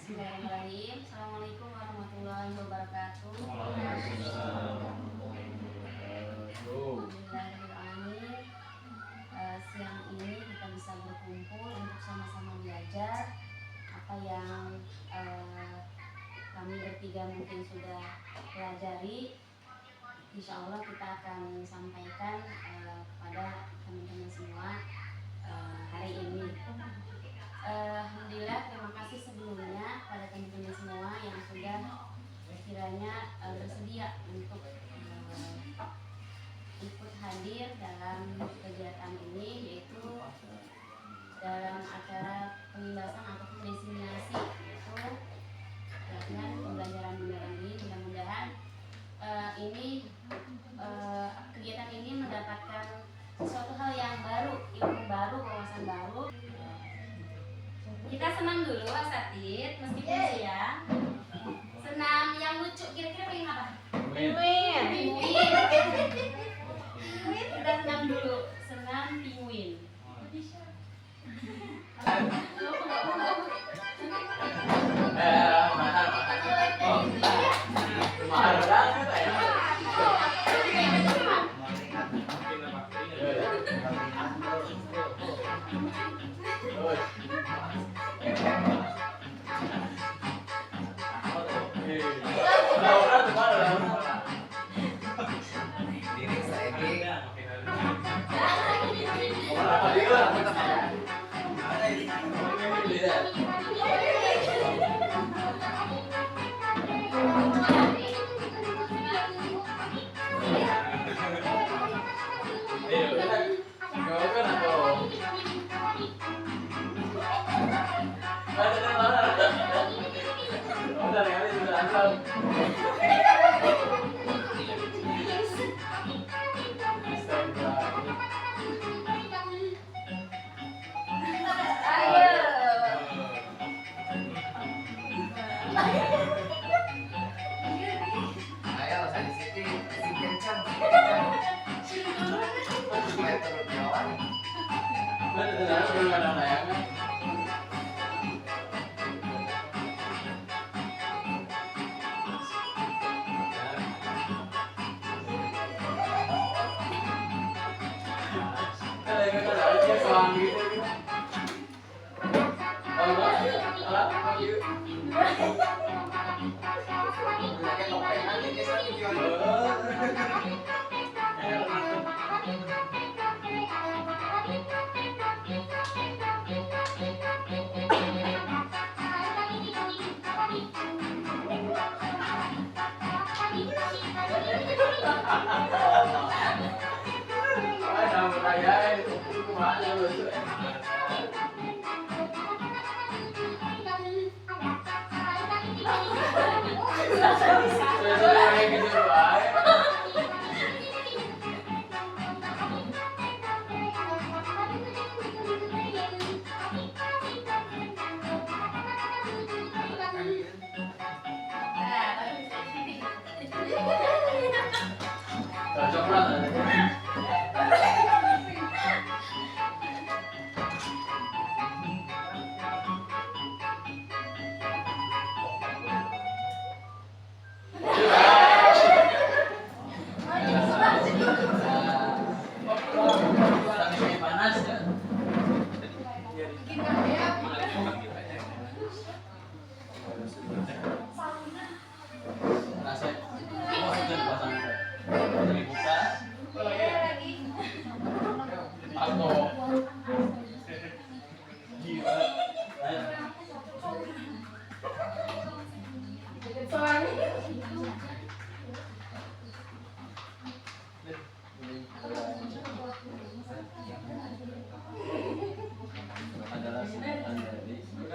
Bismillahirrahmanirrahim. Assalamualaikum warahmatullahi wabarakatuh. Alhamdulillahirrahmanirrahim. Siang ini kita bisa berkumpul untuk sama-sama belajar apa yang kami bertiga mungkin sudah pelajari. Insya Allah kita akan sampaikan kepada teman-teman semua hari ini. Alhamdulillah, terima kasih sebelumnya pada teman-teman semua yang sudah kiranya bersedia untuk ikut hadir dalam kegiatan ini, yaitu dalam acara pembahasan ataupun diseminasi, yaitu pelatihan pembelajaran mendalam ini. Mudah-mudahan kegiatan ini mendapatkan sesuatu hal yang baru, ilmu baru, wawasan baru. Kita senam dulu asatid, meskipun siang. Senam yang lucu, kira-kira pengen apa? Pinguin. Kita senam dulu, senam pinguin.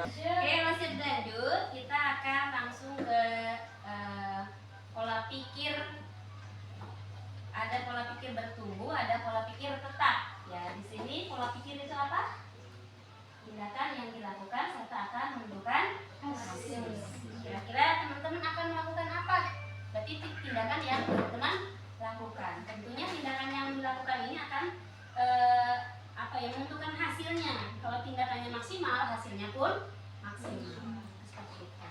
Oke, masih lanjut. Kita akan langsung ke pola pikir. Ada pola pikir bertumbuh, ada pola pikir tetap. Ya, di sini pola pikir itu apa? Tindakan yang dilakukan serta akan menentukan hasil. Kira-kira teman-teman akan melakukan apa? Berarti tindakan yang teman-teman lakukan. Tentunya tindakan yang dilakukan ini akan menentukan hasilnya. Kalau tindakannya maksimal, hasilnya pun maksimal. Seperti itu.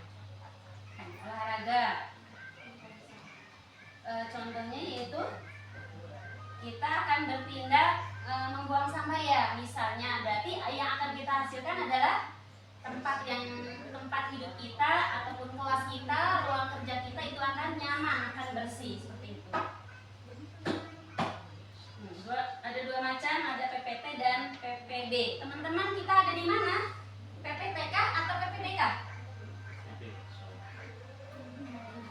tempat hidup kita ataupun kelas kita, ruang kerja kita itu akan nyaman, akan bersih seperti itu. Ada dua macam, ada PPT dan PPB. Teman-teman, kita ada di mana? PPT kah atau PPB kah?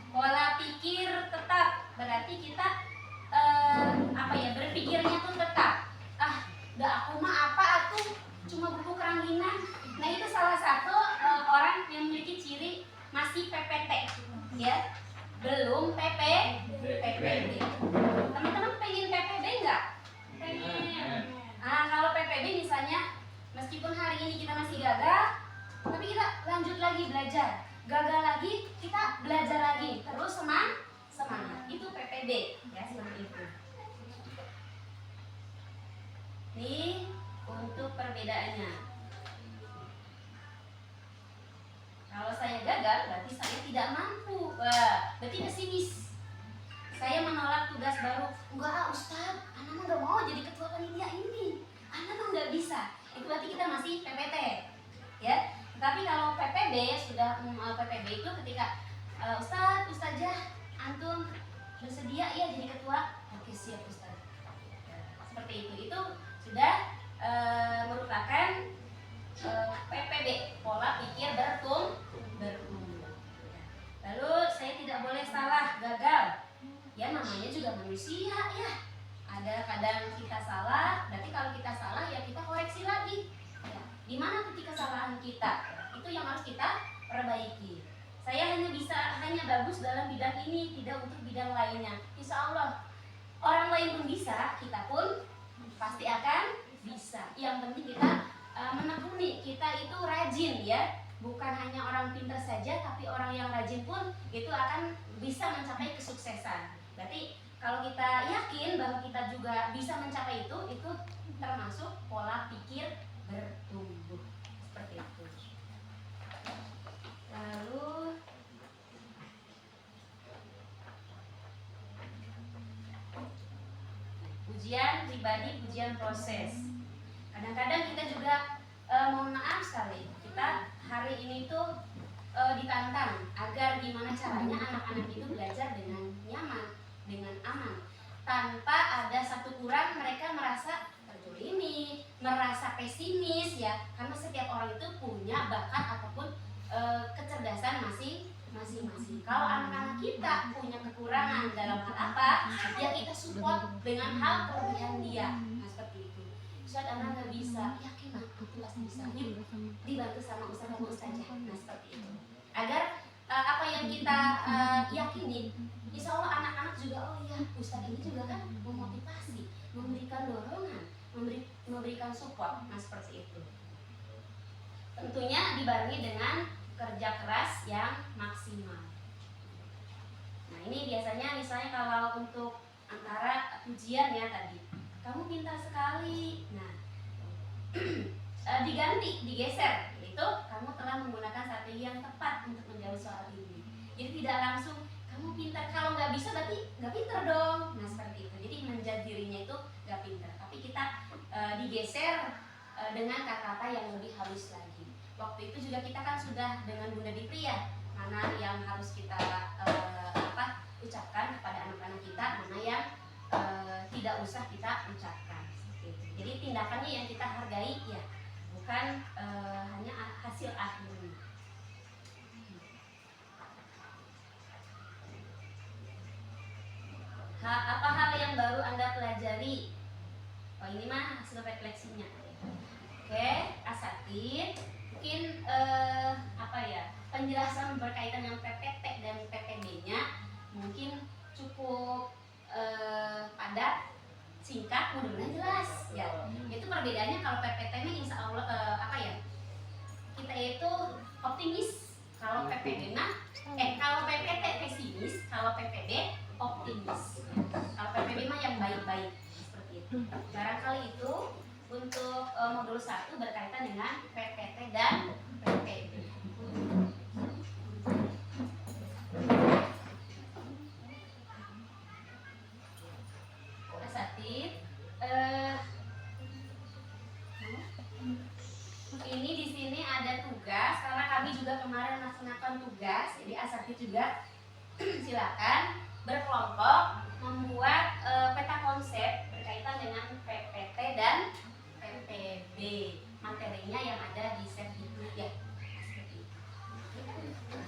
Pola pikir tetap, berarti kita berpikirnya tuh tetap. Udah aku mah apa aku cuma buku keranggingan. Nah, itu salah satu orang yang memiliki ciri masih PPT, ya, belum PPB. Teman-teman pengen PPB nggak? Pengen. Kalau PPB misalnya, meskipun hari ini kita masih gagal, tapi kita lanjut lagi belajar. Gagal lagi, kita belajar lagi, terus semangat. Itu PPB, ya, seperti itu. Ini untuk perbedaannya. Kalau saya gagal, berarti saya tidak mampu. Berarti pesimis. Saya menolak tugas baru. Enggak, Ustaz, anak mah nggak mau jadi ketua panitia ini. Anak mah nggak bisa. Itu berarti kita masih PPT, ya. Tapi kalau PPB sudah PPB itu ketika Ustazah, antum bersedia ya jadi ketua? Oke, siap Ustaz. Seperti itu. Itu sudah merupakan PPB, pola pikir bertumbuh. Lalu saya tidak boleh salah, gagal. Ya, namanya juga manusia, ya. Ada kadang kita salah, berarti kalau kita salah ya kita koreksi lagi. Ya. Di mana titik kesalahan kita? Itu yang harus kita perbaiki. Saya hanya bagus dalam bidang ini, tidak untuk bidang lainnya. Insya Allah orang lain pun bisa, kita pun pasti akan bisa. Yang penting kita menekuni, kita itu rajin, ya. Bukan hanya orang pintar saja, tapi orang yang rajin pun itu akan bisa mencapai kesuksesan. Berarti kalau kita yakin bahwa kita juga bisa mencapai itu termasuk pola pikir bertumbuh. Seperti itu. Lalu ujian pribadi, ujian proses. Kadang-kadang kita juga mohon maaf sekali, kita hari ini tuh ditantang agar gimana caranya anak-anak itu belajar dengan nyaman, dengan aman, tanpa ada satu kurang mereka merasa terjolimi, merasa pesimis, ya. Karena setiap orang itu punya bakat ataupun kecerdasan masing-masing. Kalau anak-anak kita punya kekurangan dalam hal apa, ya kita support dengan hal kelebihan dia. Nah, seperti itu. Ustaz, anak nggak bisa, yakin aku pasti bisa. Yuk, dibantu sama ustaz atau ustazah. Nah, seperti itu. Agar apa yang kita yakini, insya Allah anak-anak juga, oh iya, ustaz ini juga kan memotivasi, memberikan dorongan, memberikan support. Nah, seperti itu. Tentunya dibarengi dengan kerja keras yang maksimal. Nah, ini biasanya misalnya kalau untuk antara ujian, ya, tadi kamu pintar sekali, nah digeser, itu kamu telah menggunakan strategi yang tepat untuk menjawab soal ini. Jadi tidak langsung kamu pintar, kalau nggak bisa berarti nggak pintar dong. Nah, seperti itu. Jadi menjadi dirinya itu nggak pintar, tapi kita digeser dengan kata-kata yang lebih halus lagi. Waktu itu juga kita kan sudah dengan Bunda Dipri, ya, mana yang harus kita ucapkan kepada anak-anak kita, mana yang tidak usah kita ucapkan. Gitu. Jadi tindakannya yang kita hargai, ya, bukan hanya hasil akhirnya. Apa hal yang baru Anda pelajari? Oh, ini mah hasil refleksinya. Oke, asatid. Mungkin penjelasan berkaitan dengan PPT dan PPB-nya mungkin cukup padat, singkat, mudah-mudahan jelas, ya. Itu perbedaannya. Kalau PPT-nya insya Allah kita itu optimis. Kalau PPB kalau PPT pesimis, kalau PPB optimis. Kalau PPB mah yang baik-baik, seperti itu. Barangkali itu untuk modul 1 berkaitan dengan PPT dan PPB. Asatid, ini di sini ada tugas karena kami juga juga kemarin melaksanakan tugas, jadi asatid juga silakan berkelompok membuat peta konsep berkaitan dengan PPT dan PPB. Materinya yang ada di set itu ya. Seperti itu.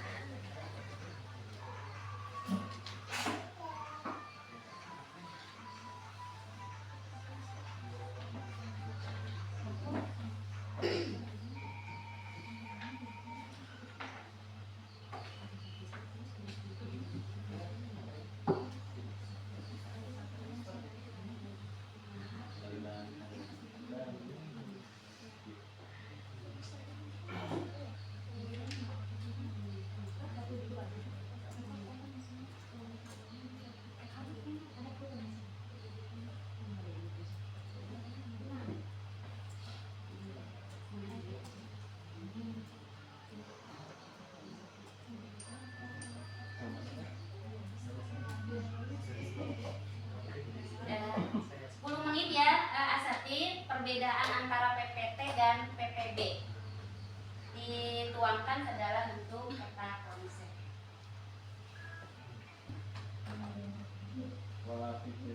Perbedaan antara PPT dan PPB dituangkan ke dalam bentuk peta konsep. Pola pikir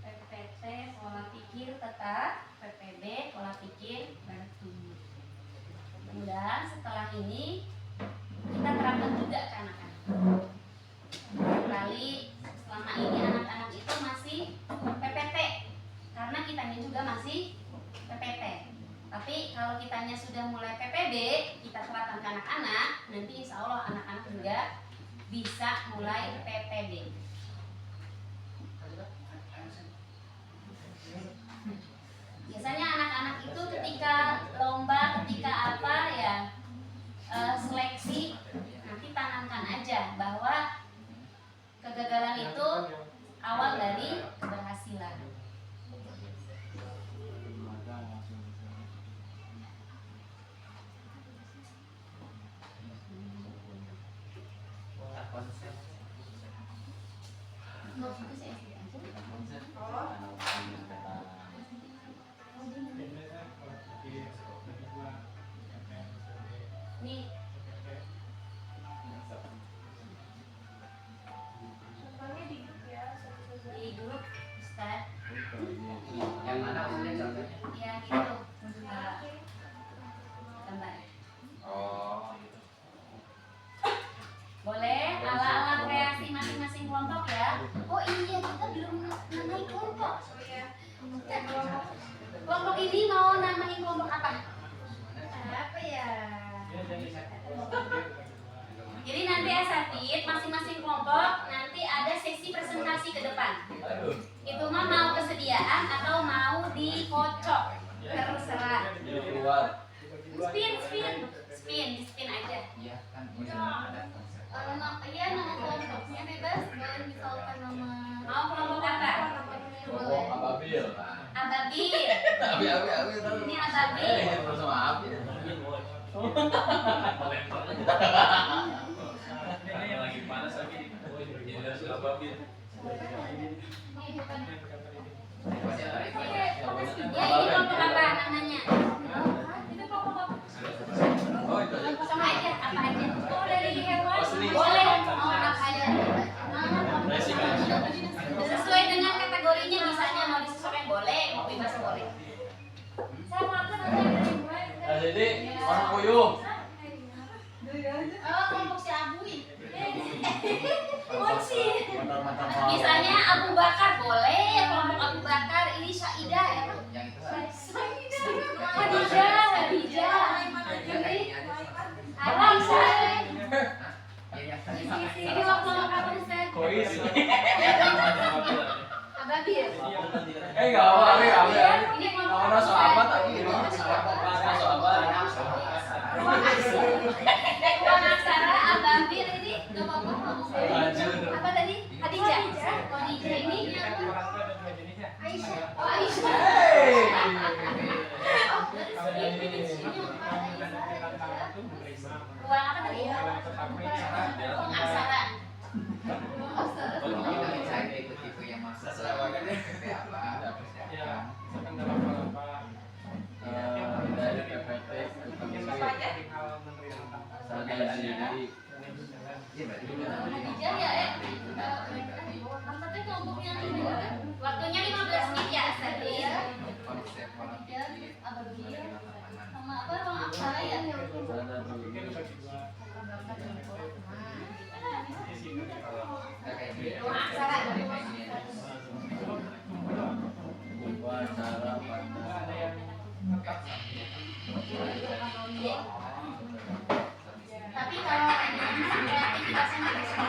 PPT pola pikir tetap, PPB pola pikir bertumbuh. Mudah-mudahan setelah ini kita terapkan juga ke anak-anak. Barangkali selama ini anak-anak itu masih PPT. Karena kitanya juga masih PPT. Tapi kalau kitanya sudah mulai PPB, kita terapkan ke anak-anak, nanti insya Allah anak-anak juga bisa mulai PPB. Biasanya anak-anak itu ketika lomba, ketika apa ya seleksi, nanti tanamkan aja bahwa kegagalan itu awal dari keberhasilan. Di grup Ustaz. Yang mana maksudnya contohnya? Ya gitu. Gambar. Oh. Boleh ala-ala kreasi masing-masing kelompok ya. Oh iya, kita belum namain kelompok. Kelompok ini mau namain kelompok apa? Apa ya? Jadi nanti asatid masing-masing kelompok nanti ada sesi presentasi ke depan. Itu mah mau kesediaan atau mau dikocok, terserah. Spin aja. Iya kan ini ada konsep. Iya, nama kelompoknya bebas, boleh misalkan nama. Mau kelompok apa? Kelompok ababil. Ababil. Ababil. Ini ababil. Ini bersama ababil. ini lagi panas lagi jadi ababil. Ya, ini kelompok apa namanya? Itu kelompok apa? Oh itu aja. Sama aja, apa aja? Oh, dari hewan. Boleh. Oh, apa aja? Sesuai dengan kategorinya, misalnya mau disesuaikan boleh, mau bebas boleh. Sama kan ada dari mulai. Nah, jadi orang puyuh. Oh, kelompok si Abui. Misalnya Abu Bakar boleh, kelompok Abu Bakar ini Syaidah ya. Yang itu. Khadijah. Aisyah. Ini kelompok apa Ustaz? Kois. Ababil. Enggak apa-apa. Ini kelompok Orang sahabat tapi Ruang aksara Ababil ini enggak apa-apa. Apa tadi? Khadijah. Khadijah ini Aisyah. Oh, Aisyah. Ruang apa tadi? Ruang aksara. saya tipe-tipe yang masuk PP apa? Dari PPT Iya berarti Iya ya, Maksudnya kelompoknya waktunya 15 menit ya, tadi. konsep pola pikir Sama apa ruang aksara ya? kayak gini. Ruang aksara. Upacara pada Tapi kalau kreativitasnya nggak bisa.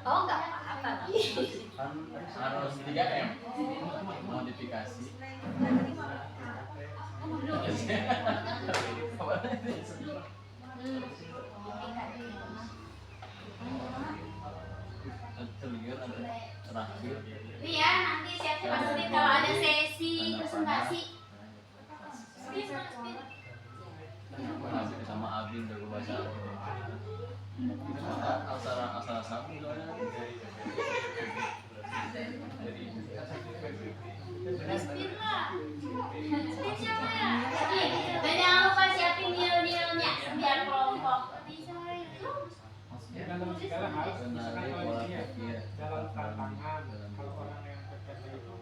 Oh nggak apa-apa. kan harus 3M modifikasi. Terlihat ada terakhir. Nih ya, nanti siap-siap pasti kalau ada sesi presentasi. Sama Abin dari bahasa asal sapi soalnya. Respir lah. Respir siapa ya? Nih, dan jangan lupa siapin nil-nilnya biar kelompok. Segala harus Kenali pola pikir dalam tantangan. Kalau orang yang PPT itu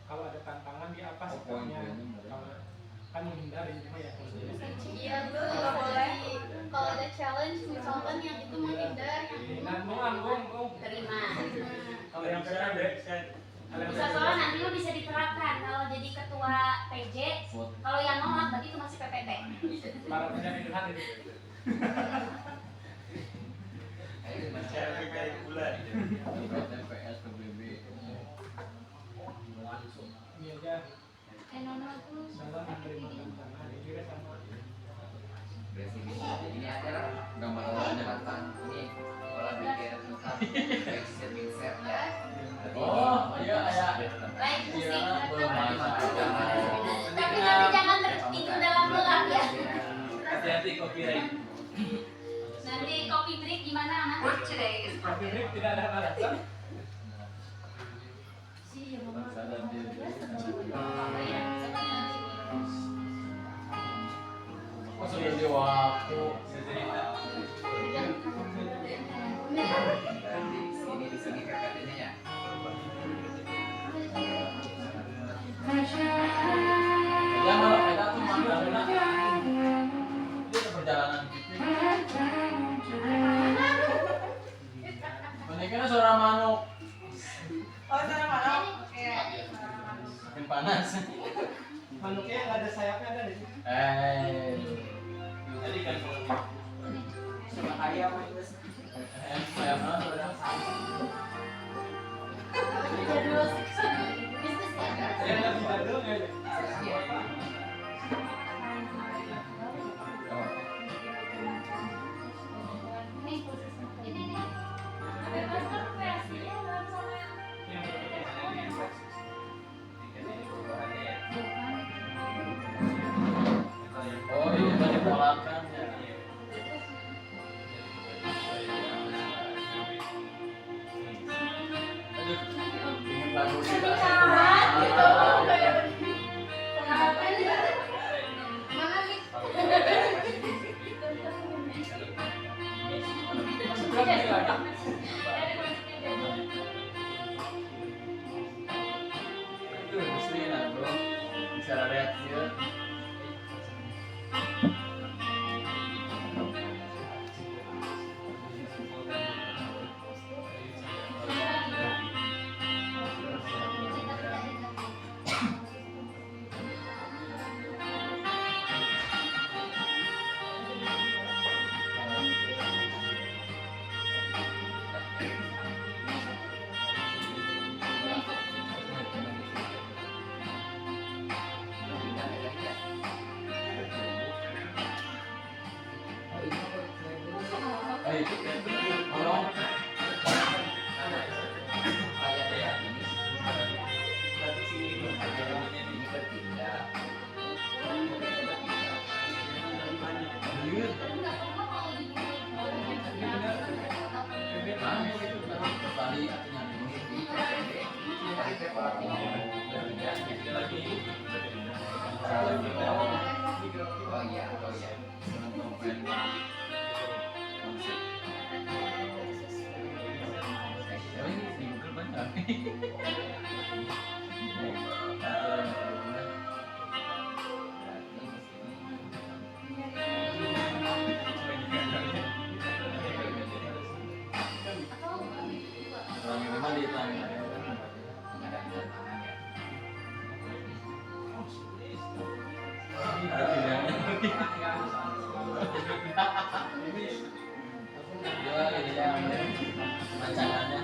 kalau ada tantangan dia apa sikapnya? Kalau kan menghindari cuma ya. Iya bro, nggak boleh. Kalau ada challenge misalkan yang itu menghindar, yang itu Nanggung. terima. Kalau yang PPT Bisa soalnya nanti lu bisa diterapkan kalau jadi ketua PJ. Kalau yang nolak berarti itu masih PPT. para penyanyi Tuhan itu. TPS PBB. Ini aja Nono tuh dalam menerima tantangan ini sama. Berarti ini adalah Gambar pola orangnya. tentang ini pola pikir tentang mindset-mindsetnya. Oh iya ya. lain pusing. Iya belum masak. Tapi nanti jangan tertidur dalam gelap ya. Hati-hati copyright. Nanti copy break gimana anak? Tapi break tidak ada alasan. Sadar diri. Oh sudah di waktu. Di sini PPT-nya ya. Jangan kalau kita tuh mana itu perjalanan gitu. Menikahnya suara manuk. Oh, cara mana? Oke. Makin panas. Manuknya nggak ada sayapnya ada di sini. Tadi kan Ayam itu. Ayam mana suara? Jadwal bisnis ya. Saya lagi jadul ya. Nih, ini nih. Bebas kreasinya langsung Oh iya tadi polakan ya. Aduh, ingin lagu kita. Aduh, mesti nah bro. Bisa lihat dia. Ayo, tolong. Tadi artinya Pola pikir. lagi. orang yang selalu ini Dua ini ya rancangannya.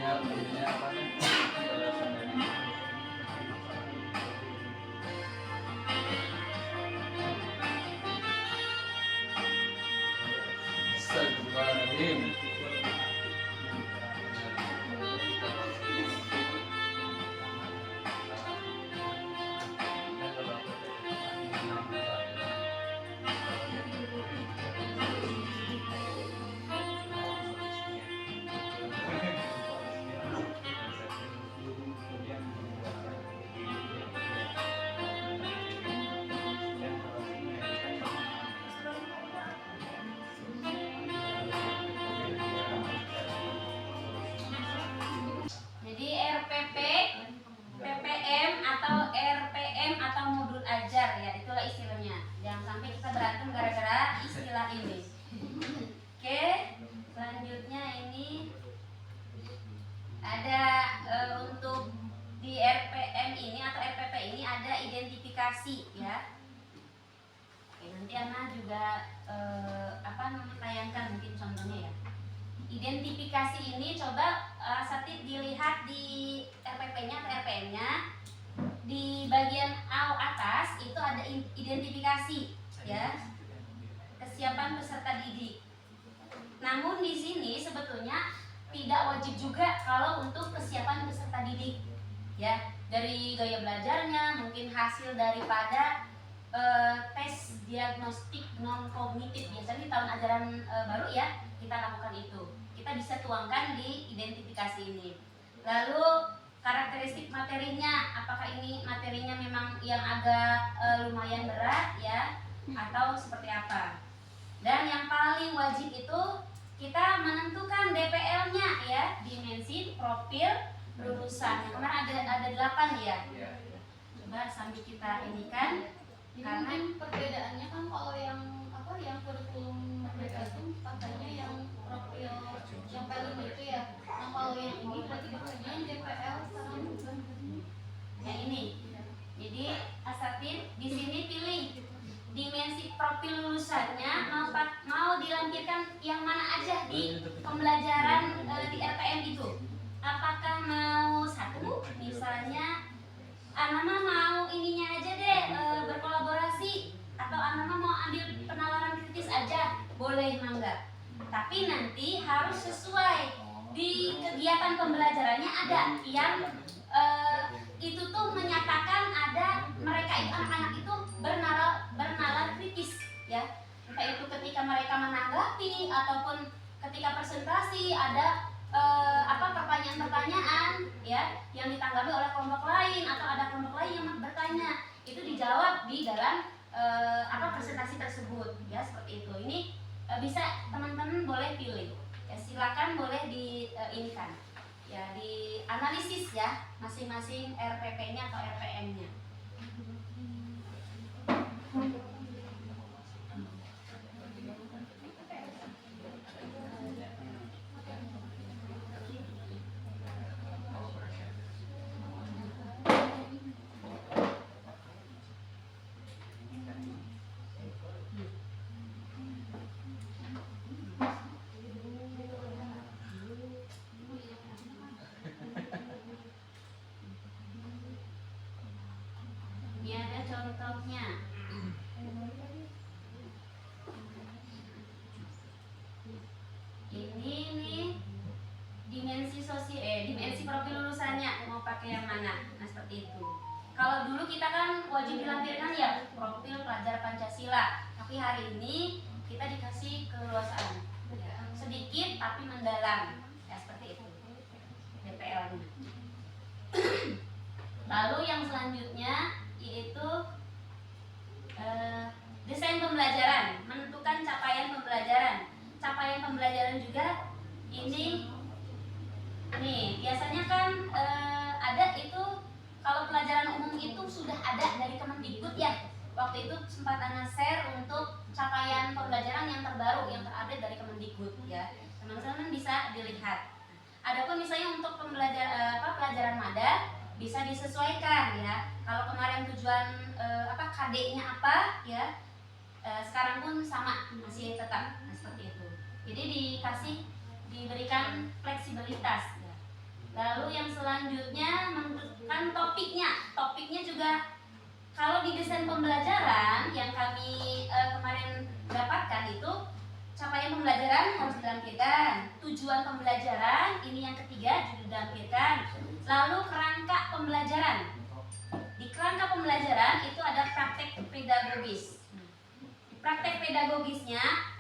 Originalnya apa kan? Astagfirullahaladzim. Jadi RPP, PPM atau RPM atau modul ajar ya, itulah istilahnya. Jangan sampai kita berantem gara-gara istilah ini. Oke, selanjutnya ini ada untuk di RPM ini atau RPP ini ada identifikasi ya. Oke, nanti Ana juga tayangkan mungkin contohnya ya. Identifikasi ini coba Satid dilihat di RPP-nya atau RPM-nya di bagian atas itu ada identifikasi ya, kesiapan peserta didik. Namun di sini sebetulnya tidak wajib juga kalau untuk kesiapan peserta didik ya, dari gaya belajarnya, mungkin hasil daripada tes diagnostik non kognitif, biasanya di tahun ajaran baru ya kita lakukan itu, kita bisa tuangkan di identifikasi ini. Lalu karakteristik materinya, apakah ini materinya memang yang agak lumayan berat ya, atau seperti apa. Dan yang paling wajib itu kita menentukan DPL-nya ya, dimensi, profil, lulusan. Yang kemarin ada 8 ya. Coba sambil kita ini kan, karena perbedaannya kan kalau yang kurikulum mereka itu pakainya yang profil yang paling itu ya. Nah kalau yang ini berarti pakainya yang DPL sekarang bukan. yang ini. Jadi Asatid di sini pilih dimensi profil lulusannya, mau dilampirkan yang mana aja di pembelajaran di RPM itu. Apakah mau satu, misalnya Anama mau ininya aja deh berkolaborasi, atau Anama mau ambil penalaran kritis aja, boleh mangga. Tapi nanti harus sesuai di kegiatan pembelajarannya ada yang itu tuh menyatakan ada mereka itu anak-anak itu bernalar kritis ya. Entah itu ketika mereka menanggapi ataupun ketika presentasi ada pertanyaan-pertanyaan ya yang ditanggapi oleh kelompok lain atau ada kelompok lain yang bertanya, itu dijawab di dalam presentasi tersebut ya, seperti itu. Ini bisa teman-teman boleh pilih ya, silakan boleh di inikan ya, di analisis ya masing-masing RPP-nya atau RPM-nya. Ini ada contohnya. Ini nih di dimensi profil lulusannya mau pakai yang mana. Nah seperti itu. Kalau dulu kita kan wajib dilampirkan ya profil pelajar Pancasila, tapi hari ini kita dikasih keleluasaan ya, sedikit tapi mendalam ya seperti itu DPL-nya. Lalu yang selanjutnya yaitu desain pembelajaran, menentukan capaian pembelajaran. Capaian pembelajaran juga ini nih biasanya kan ada itu kalau pelajaran umum itu sudah ada dari Kemendikbud ya. Waktu itu sempat Ana share untuk capaian pembelajaran yang terbaru yang terupdate dari Kemendikbud ya. Teman-teman bisa dilihat. Adapun misalnya untuk pelajaran mada bisa disesuaikan ya. Kalau kemarin tujuan KD-nya apa ya, sekarang pun sama masih tetap seperti itu. Jadi diberikan fleksibilitas. Ya. Lalu yang selanjutnya menentukan topiknya juga. Kalau di desain pembelajaran yang kami kemarin dapatkan itu capaian pembelajaran harus dilampirkan, tujuan pembelajaran ini yang ketiga juga dilampirkan. Lalu kerangka pembelajaran. Di kerangka pembelajaran itu ada praktek pedagogis. Praktek pedagogisnya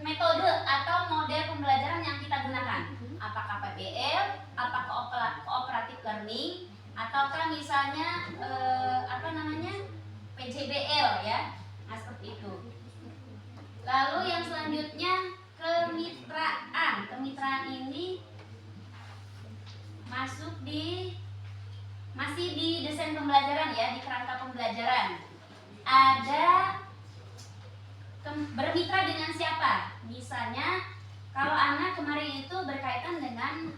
metode atau model pembelajaran yang kita gunakan. Apakah PBL, apakah cooperative learning, ataukah misalnya PJBL ya. Nah seperti itu. Lalu yang selanjutnya kemitraan. Kemitraan ini masih di desain pembelajaran ya, di kerangka pembelajaran. Ada bermitra dengan siapa? Misalnya kalau Ana kemarin itu berkaitan dengan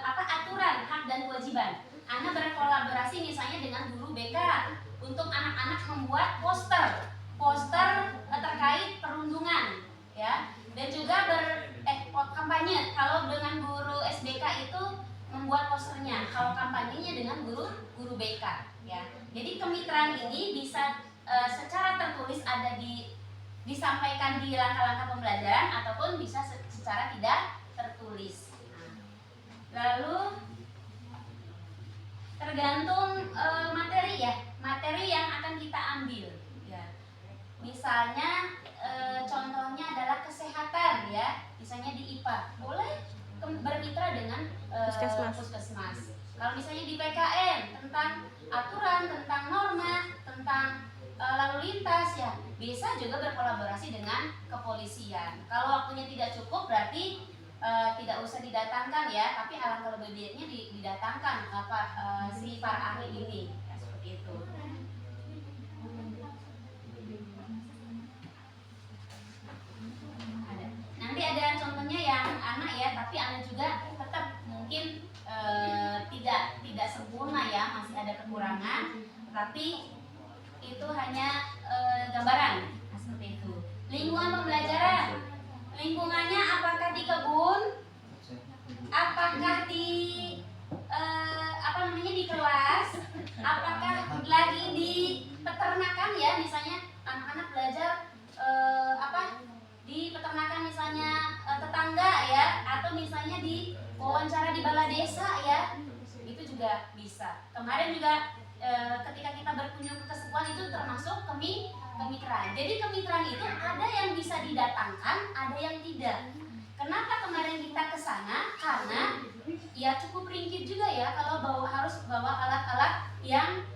aturan hak dan kewajiban. Ana berkolaborasi misalnya dengan guru BK untuk anak-anak membuat poster terkait perundungan ya, dan juga kampanye. Kalau dengan guru SBK itu membuat posternya, kalau kampanyenya dengan guru BK ya. Jadi kemitraan ini bisa secara tertulis ada disampaikan di langkah-langkah pembelajaran ataupun bisa secara tidak tertulis. Lalu tergantung materi yang akan kita ambil ya. Misalnya contohnya adalah kesehatan ya, misalnya di IPA boleh bermitra dengan puskesmas. Kalau misalnya di PKN tentang aturan, tentang norma, tentang lalu lintas ya, bisa juga berkolaborasi dengan kepolisian. Kalau waktunya tidak cukup berarti tidak usah didatangkan ya, tapi alangkah lebih baiknya didatangkan si para ahli ini ya, seperti itu. Nanti ada contohnya yang anak ya, tapi anak juga tetap mungkin tidak sempurna ya, masih ada kekurangan, tapi itu hanya gambaran. Nah, seperti itu. Lingkungan pembelajaran. Lingkungannya apakah di kebun, apakah di di kelas, apakah lagi di peternakan ya, misalnya anak-anak belajar di peternakan misalnya tetangga ya, atau misalnya di wawancara di balai desa ya, itu juga bisa. Kemarin juga ketika kita berkunjung ke kesepuan itu termasuk kemitraan. Jadi kemitraan itu ada yang bisa didatangkan, ada yang tidak. Kenapa kemarin kita ke sana? Karena ya cukup ringkih juga ya kalau harus bawa alat-alat yang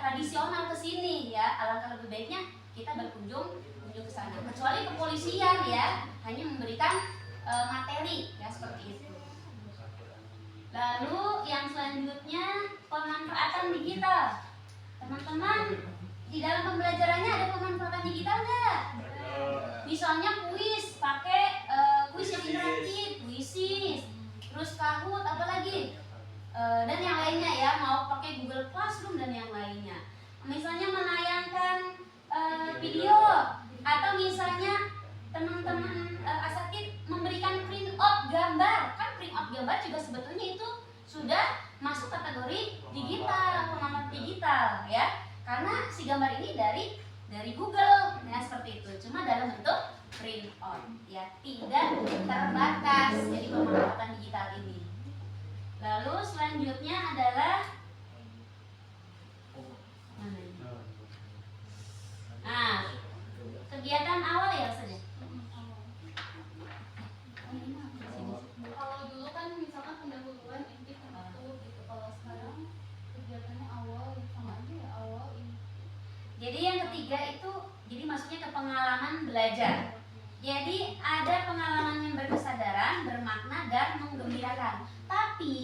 tradisional ke sini ya. Alangkah lebih baiknya kita berkunjung ke sana. Kecuali kepolisian ya, hanya memberikan materi ya seperti itu. Lalu yang selanjutnya pemanfaatan digital. Teman-teman, di dalam pembelajarannya ada pemanfaatan digital nggak? Misalnya kuis, pakai kuis yang interaktif, kuisis, terus Kahoot, apalagi dan yang lainnya ya, mau pakai Google Classroom dan yang lainnya. Misalnya menayangkan video, atau misalnya teman-teman asatid memberikan print out gambar. Kan print out gambar juga sebetulnya itu sudah masuk kategori digital, pemanfaatan digital ya. Karena si gambar ini dari Google ya, seperti itu. Cuma dalam bentuk print out ya, tidak terbatas jadi pemanfaatan digital ini. Lalu selanjutnya adalah mana ini? Nah, kegiatan awal ya saja. Kalau dulu kan misalkan pendahuluan inti penutup gitu. Kalau sekarang kegiatannya awal sama aja ya, awal inti. Jadi yang ketiga itu jadi maksudnya ke pengalaman belajar. Jadi ada pengalaman yang berkesadaran, bermakna dan menggembirakan. Tapi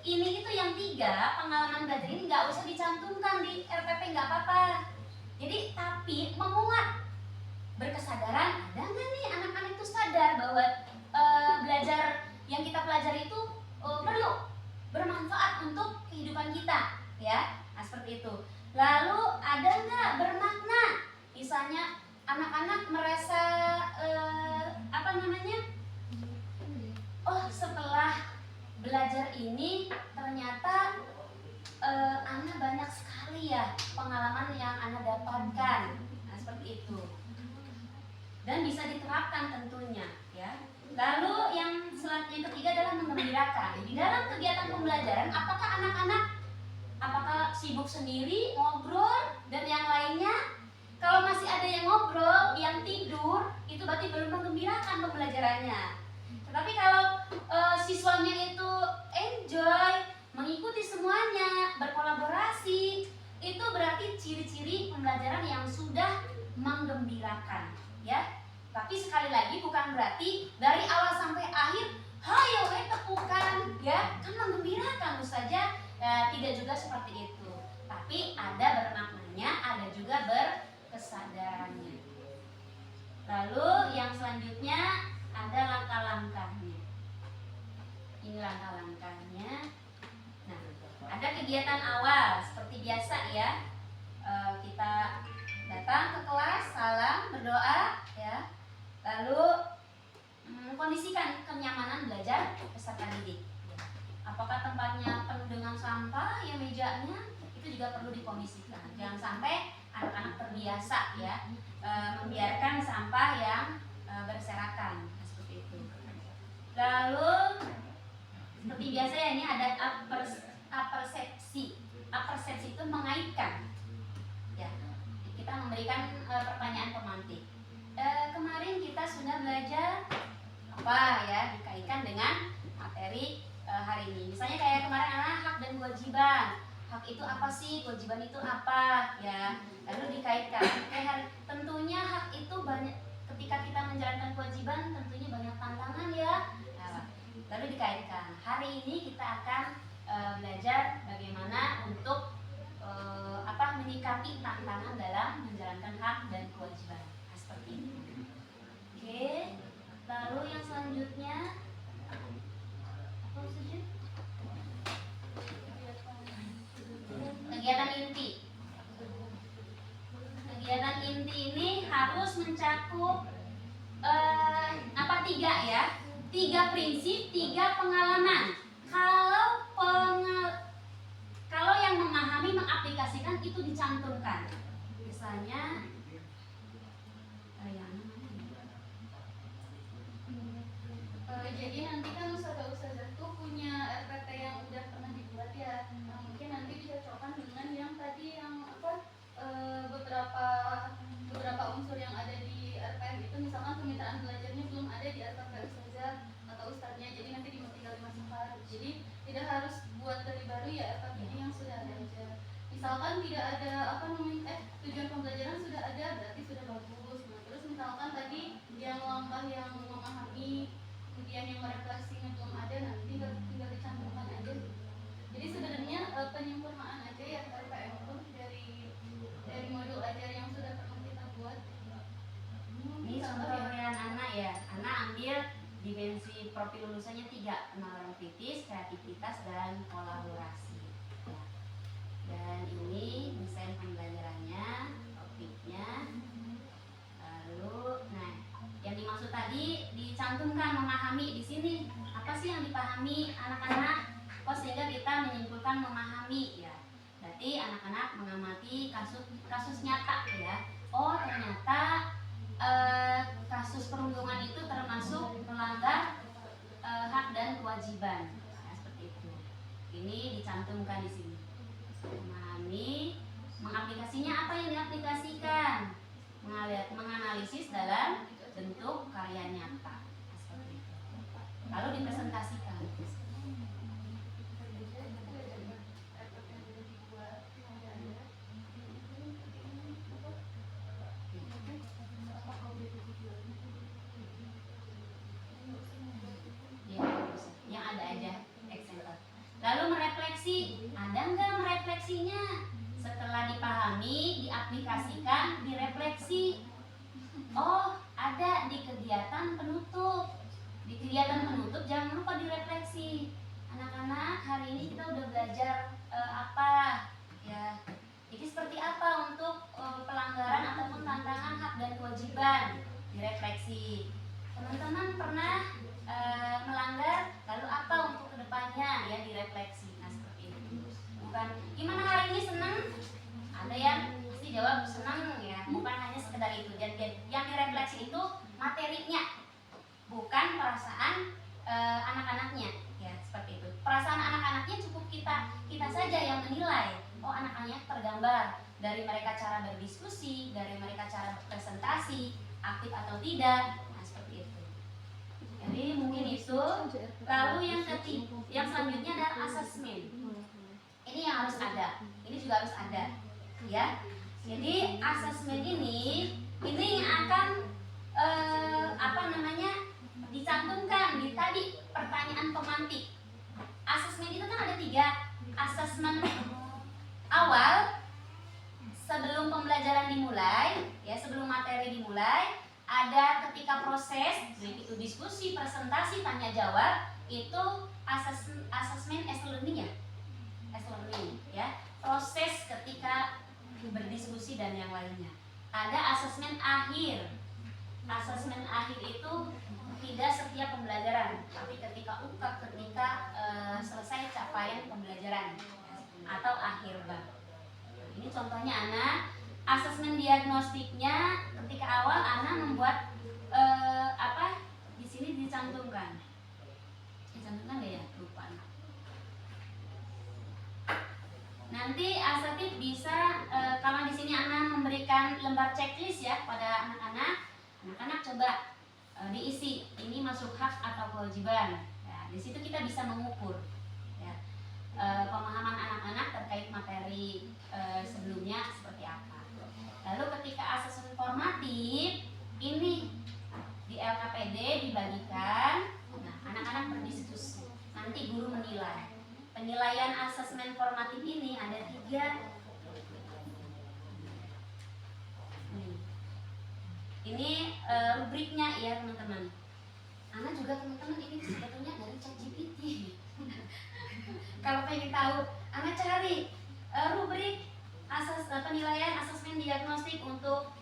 ini itu yang tiga pengalaman belajar ini nggak usah dicantumkan di RPP, nggak apa-apa. Jadi tapi memuat berkesadaran, ada nggak nih anak-anak itu sadar bahwa belajar yang kita pelajari itu perlu bermanfaat untuk kehidupan kita, ya. Nah seperti itu. Lalu ada nggak bermakna? Misalnya anak-anak merasa apa namanya? Oh setelah belajar ini ternyata Ana banyak sekali ya pengalaman yang Ana dapatkan. Nah seperti itu. Dan bisa diterapkan tentunya, ya. Lalu yang ketiga adalah menggembirakan. Di dalam kegiatan pembelajaran, apakah sibuk sendiri, ngobrol, dan yang lainnya? Kalau masih ada yang ngobrol, yang tidur, itu berarti belum menggembirakan pembelajarannya. Tetapi kalau siswanya itu enjoy, mengikuti semuanya, berkolaborasi, itu berarti ciri-ciri pembelajaran yang sudah menggembirakan, ya. Tapi sekali lagi bukan berarti dari awal sampai akhir hayo tepukan ya kan menggembirakan saja, tidak juga seperti itu. Tapi ada bermaknanya, ada juga berkesadarannya. Lalu yang selanjutnya ada langkah-langkahnya. Ini langkah-langkahnya. Nah, ada kegiatan awal seperti biasa ya. Kita datang ke kelas, salam, berdoa ya. Lalu kondisikan kenyamanan belajar peserta didik. Apakah tempatnya penuh dengan sampah ya, mejanya itu juga perlu dikondisikan. Jangan sampai anak-anak terbiasa ya membiarkan sampah yang berserakan seperti itu. Lalu seperti biasa ya, ini ada apersepsi. Apersepsi itu mengaitkan. Ya, kita memberikan pertanyaan pemantik. Kemarin kita sudah belajar apa ya, dikaitkan dengan materi hari ini. Misalnya kayak kemarin hak dan kewajiban. Hak itu apa sih, kewajiban itu apa ya. Lalu dikaitkan. Tentunya hak itu banyak, ketika kita menjalankan kewajiban tentunya banyak tantangan ya. Lalu dikaitkan. Hari ini kita akan belajar bagaimana untuk menyikapi tantangan dalam menjalankan hak dan kewajiban. Seperti ini. Oke. Lalu yang selanjutnya apa saja? Kegiatan inti. Kegiatan inti ini harus mencakup tiga ya? 3 prinsip, 3 pengalaman. Kalau yang memahami, mengaplikasikan itu dicantumkan. Misalnya jadi nanti kan ustazah tuh punya RPT yang udah pernah dibuat ya. Nah, mungkin nanti dicocokkan dengan yang tadi yang beberapa unsur yang ada di RPM itu, misalkan permintaan belajarnya belum ada di RPP ustazah atau ustadznya, jadi nanti tinggal dimasukkan. Jadi tidak harus buat dari baru ya RPP ini yang sudah ada aja. Misalkan tidak ada tujuan pembelajaran sudah ada, berarti sudah bagus. Nah, terus misalkan tadi yang langkah yang memahami, kemudian yang merefleksinya belum ada, nanti tinggal dicantumkan aja. Jadi sebenarnya penyempurnaan aja ya RPM itu dari modul ajar yang sudah pernah kita buat. Ini contoh yang anak ya. Anak ambil dimensi profil lulusannya 3, penalaran kritis, kreativitas, dan kolaborasi. Ya. Dan ini desain pembelajarannya, topiknya. Lalu, yang dimaksud tadi dicantumkan memahami di sini. Apa sih yang dipahami anak-anak? Sehingga kita menyimpulkan memahami ya. Berarti anak-anak mengamati kasus nyata ya. Oh ternyata kasus perundungan itu termasuk melanggar hak dan kewajiban. Nah, seperti itu. Ini dicantumkan di sini. Memahami, mengaplikasinya apa yang diaplikasikan, menganalisis dalam bentuk karya nyata. Nah, seperti itu. Lalu dipresentasikan. Yang ada aja example. Lalu merefleksi, ada nggak merefleksinya? Setelah dipahami, diaplikasikan, direfleksi. Oh, ada di kegiatan penutup. Di kegiatan penutup jangan lupa direfleksi. Anak-anak, hari ini kita udah belajar apa? Ya. Jadi seperti apa untuk pelanggaran ataupun tantangan hak dan kewajiban? Direfleksi. Teman-teman pernah melanggar, lalu apa untuk kedepannya? Ya, direfleksi. Nah, seperti itu. Bukan gimana hari ini, senang? Ada yang pasti jawab senang ya. Bukan hanya sekedar itu. Dan yang direfleksi itu materinya, bukan perasaan anak-anaknya. Ya, seperti itu. Perasaan anak-anaknya cukup kita saja yang menilai. Oh, anak-anaknya tergambar dari mereka cara berdiskusi, dari mereka cara presentasi, aktif atau tidak. Nah, seperti itu. Jadi mungkin itu. Lalu yang selanjutnya adalah asesmen. Ini yang harus ada. Ini juga harus ada. Ya. Jadi asesmen ini yang akan dicantumkan di tadi pertanyaan pemantik. Asesmen itu kan ada 3. Asesmen awal sebelum pembelajaran dimulai, ya, sebelum materi dimulai, ada ketika proses, baik itu diskusi, presentasi, tanya jawab, itu asesmen as learning ya. As learning ya. Proses ketika berdiskusi dan yang lainnya. Ada asesmen akhir. Asesmen akhir itu tidak setiap pembelajaran, tapi ketika selesai capaian pembelajaran atau akhir bab. Ini contohnya anak asesmen diagnostiknya ketika awal anak membuat di sini dicantumkan nggak ya, lupa. Nanti asatid bisa kalau di sini anak memberikan lembar checklist ya kepada anak-anak coba diisi ini masuk hak atau kewajiban. Ya, di situ kita bisa mengukur ya, pemahaman anak-anak terkait materi sebelumnya seperti apa. Lalu ketika asesmen formatif ini di LKPD dibagikan, nah anak-anak berdiskusi, nanti guru menilai. Penilaian asesmen formatif ini ada 3. Ini rubriknya ya teman-teman. Anak juga teman-teman ini sebetulnya dari ChatGPT. Kalau pengen tahu, anak cari rubrik penilaian asesmen diagnostik untuk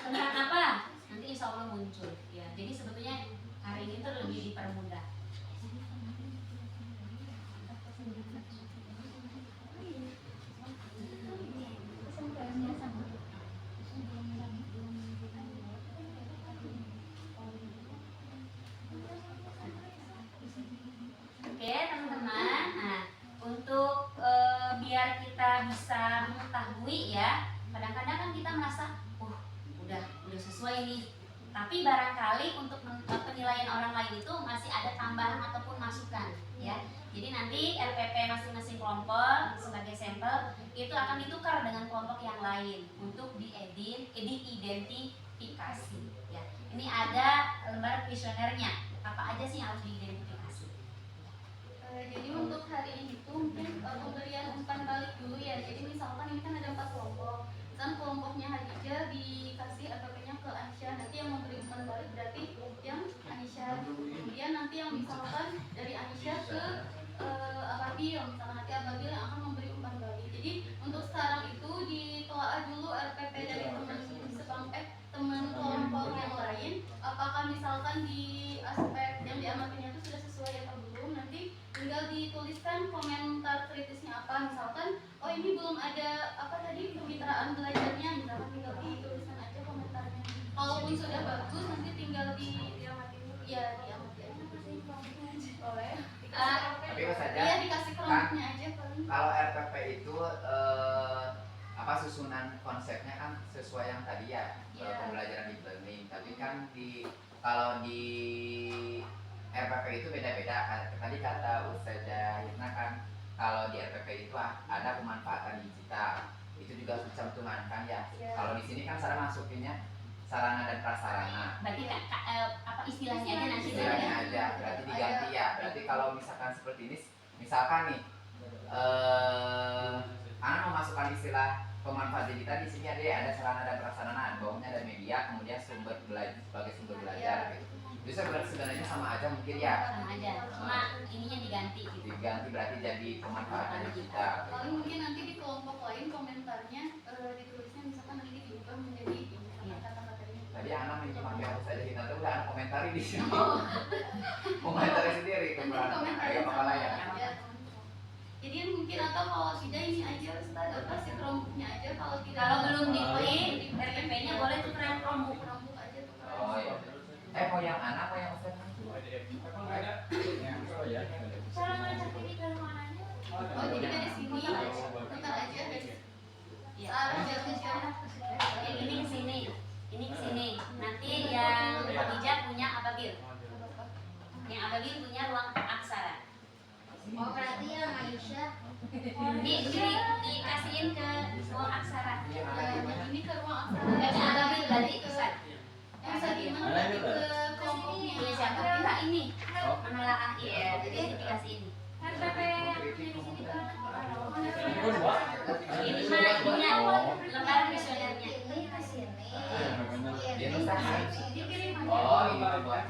tentang apa? Nanti insya Allah muncul. Ya, jadi sebetulnya hari ini tuh lebih dipermudah. Oke teman-teman, nah untuk biar kita bisa mengetahui ya, kadang-kadang kan kita merasa udah sesuai nih, tapi barangkali untuk penilaian orang lain itu masih ada tambahan ataupun masukan ya. Jadi nanti RPP masing-masing kelompok sebagai sampel itu akan ditukar dengan kelompok yang lain untuk diidentifikasi ya. Ini ada lembar kuesionernya, apa aja sih yang harus diidentifikasi. Jadi untuk hari ini itu mungkin pemberian umpan balik dulu ya. Jadi misalkan ini kan ada 4 kelompok. Misalkan kelompoknya Hadijah dikasih RPP-nya ke Aisyah, nanti yang memberi umpan balik berarti yang Aisyah. Kemudian nanti yang misalkan dari Aisyah ke Ababil, misalkan nanti Ababil yang akan memberi umpan balik. Jadi untuk sekarang itu ditelaah dulu RPP dari teman kelompok yang lain, apakah misalkan di aspek yang diamatinya itu sudah sesuai atau belum. Nanti tinggal dituliskan komentar kritisnya apa, misalkan oh ini belum ada kemitraan belajarnya, misalkan tinggal dituliskan aja kalaupun sudah bagus nanti tinggal ya diamati aja. Boleh. Tapi apa saja? Iya dikasih kelompoknya aja paling. Kalau RPP itu apa susunan konsepnya kan sesuai yang tadi ya, Iya. pembelajaran deep learning. Tapi kan kalau di RPP itu beda-beda. Tadi kata Ustazah Hitna kan kalau di RPP itu ada pemanfaatan digital. Itu juga harus dicantumkan ya. Iya. Kalau di sini kan cara masukinnya sarana dan prasarana. Berarti apa istilahnya aja nanti Istilahnya aja, berarti diganti ya. Berarti kalau misalkan seperti ini, misalkan nih, anak memasukkan istilah pemanfaat digital di sini ada sarana dan prasarana, bawahnya ada media, kemudian sumber belajar sebagai sumber belajar gitu. Bisa berarti sebenarnya sama aja mungkin ya. sama aja, cuma ininya diganti gitu. Diganti berarti jadi pemanfaatan digital. Paling mungkin nanti di kelompok lain komentarnya ditulisnya misalkan nanti diubah menjadi misalkan kata-katanya. Tadi anak menyimak yang harus aja kita tuh udah anak komentari di sini. Komentari sendiri Nanti kemana? komentar Ayo sama malah ya. aja. Jadi mungkin atau kalau tidak ini aja Ustaz, apa sih kelompoknya aja kalau tidak. Kalau belum di-print, RPP-nya boleh tukeran Chromebook. Chromebook aja tuh. Oh iya. Mau yang anak, mau yang Ustaz? Emang nggak ada? Oh ya. Cara ngecek ini ke mananya? Oh jadi dari sini putar aja dari Iya. arah jauh-jauh. Ini ke sini, ini ke sini. Nanti yang Khadijah punya Ababil. Yang Ababil punya ruang aksara. Oh berarti yang Aisyah. Dikasihin ke ruang aksara. Ini ke ruang Yang aksara. Ababil berarti Ustaz. Bisa gimana nanti ke kelompoknya. Iya siapa? Enggak ini. Menelaah iya. Jadi dikasih ini. RPP yang di sini kan. Ini mah ininya lembaran kuesionernya. Ini ke sini. Dia Ustaz. Dikirim Oh ini buat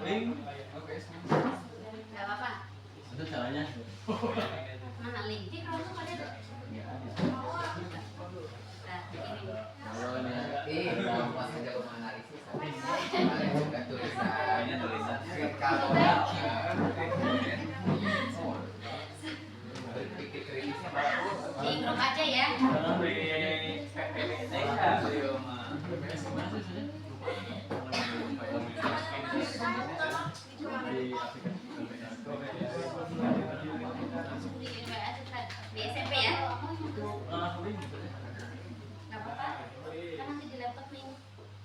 Link. Oke. Enggak apa-apa. Itu caranya. Mana link? Di Chromebook ada tuh. Ya, ada. Nah, ini. Kalau ini kamu pas aja mau analisis. Kalian juga tulisan. Ini tulisan. Kalau berpikir kritisnya bagus. Di grup aja ya. Di SMP ya. Enggak apa-apa. Kan nanti di laptop nih.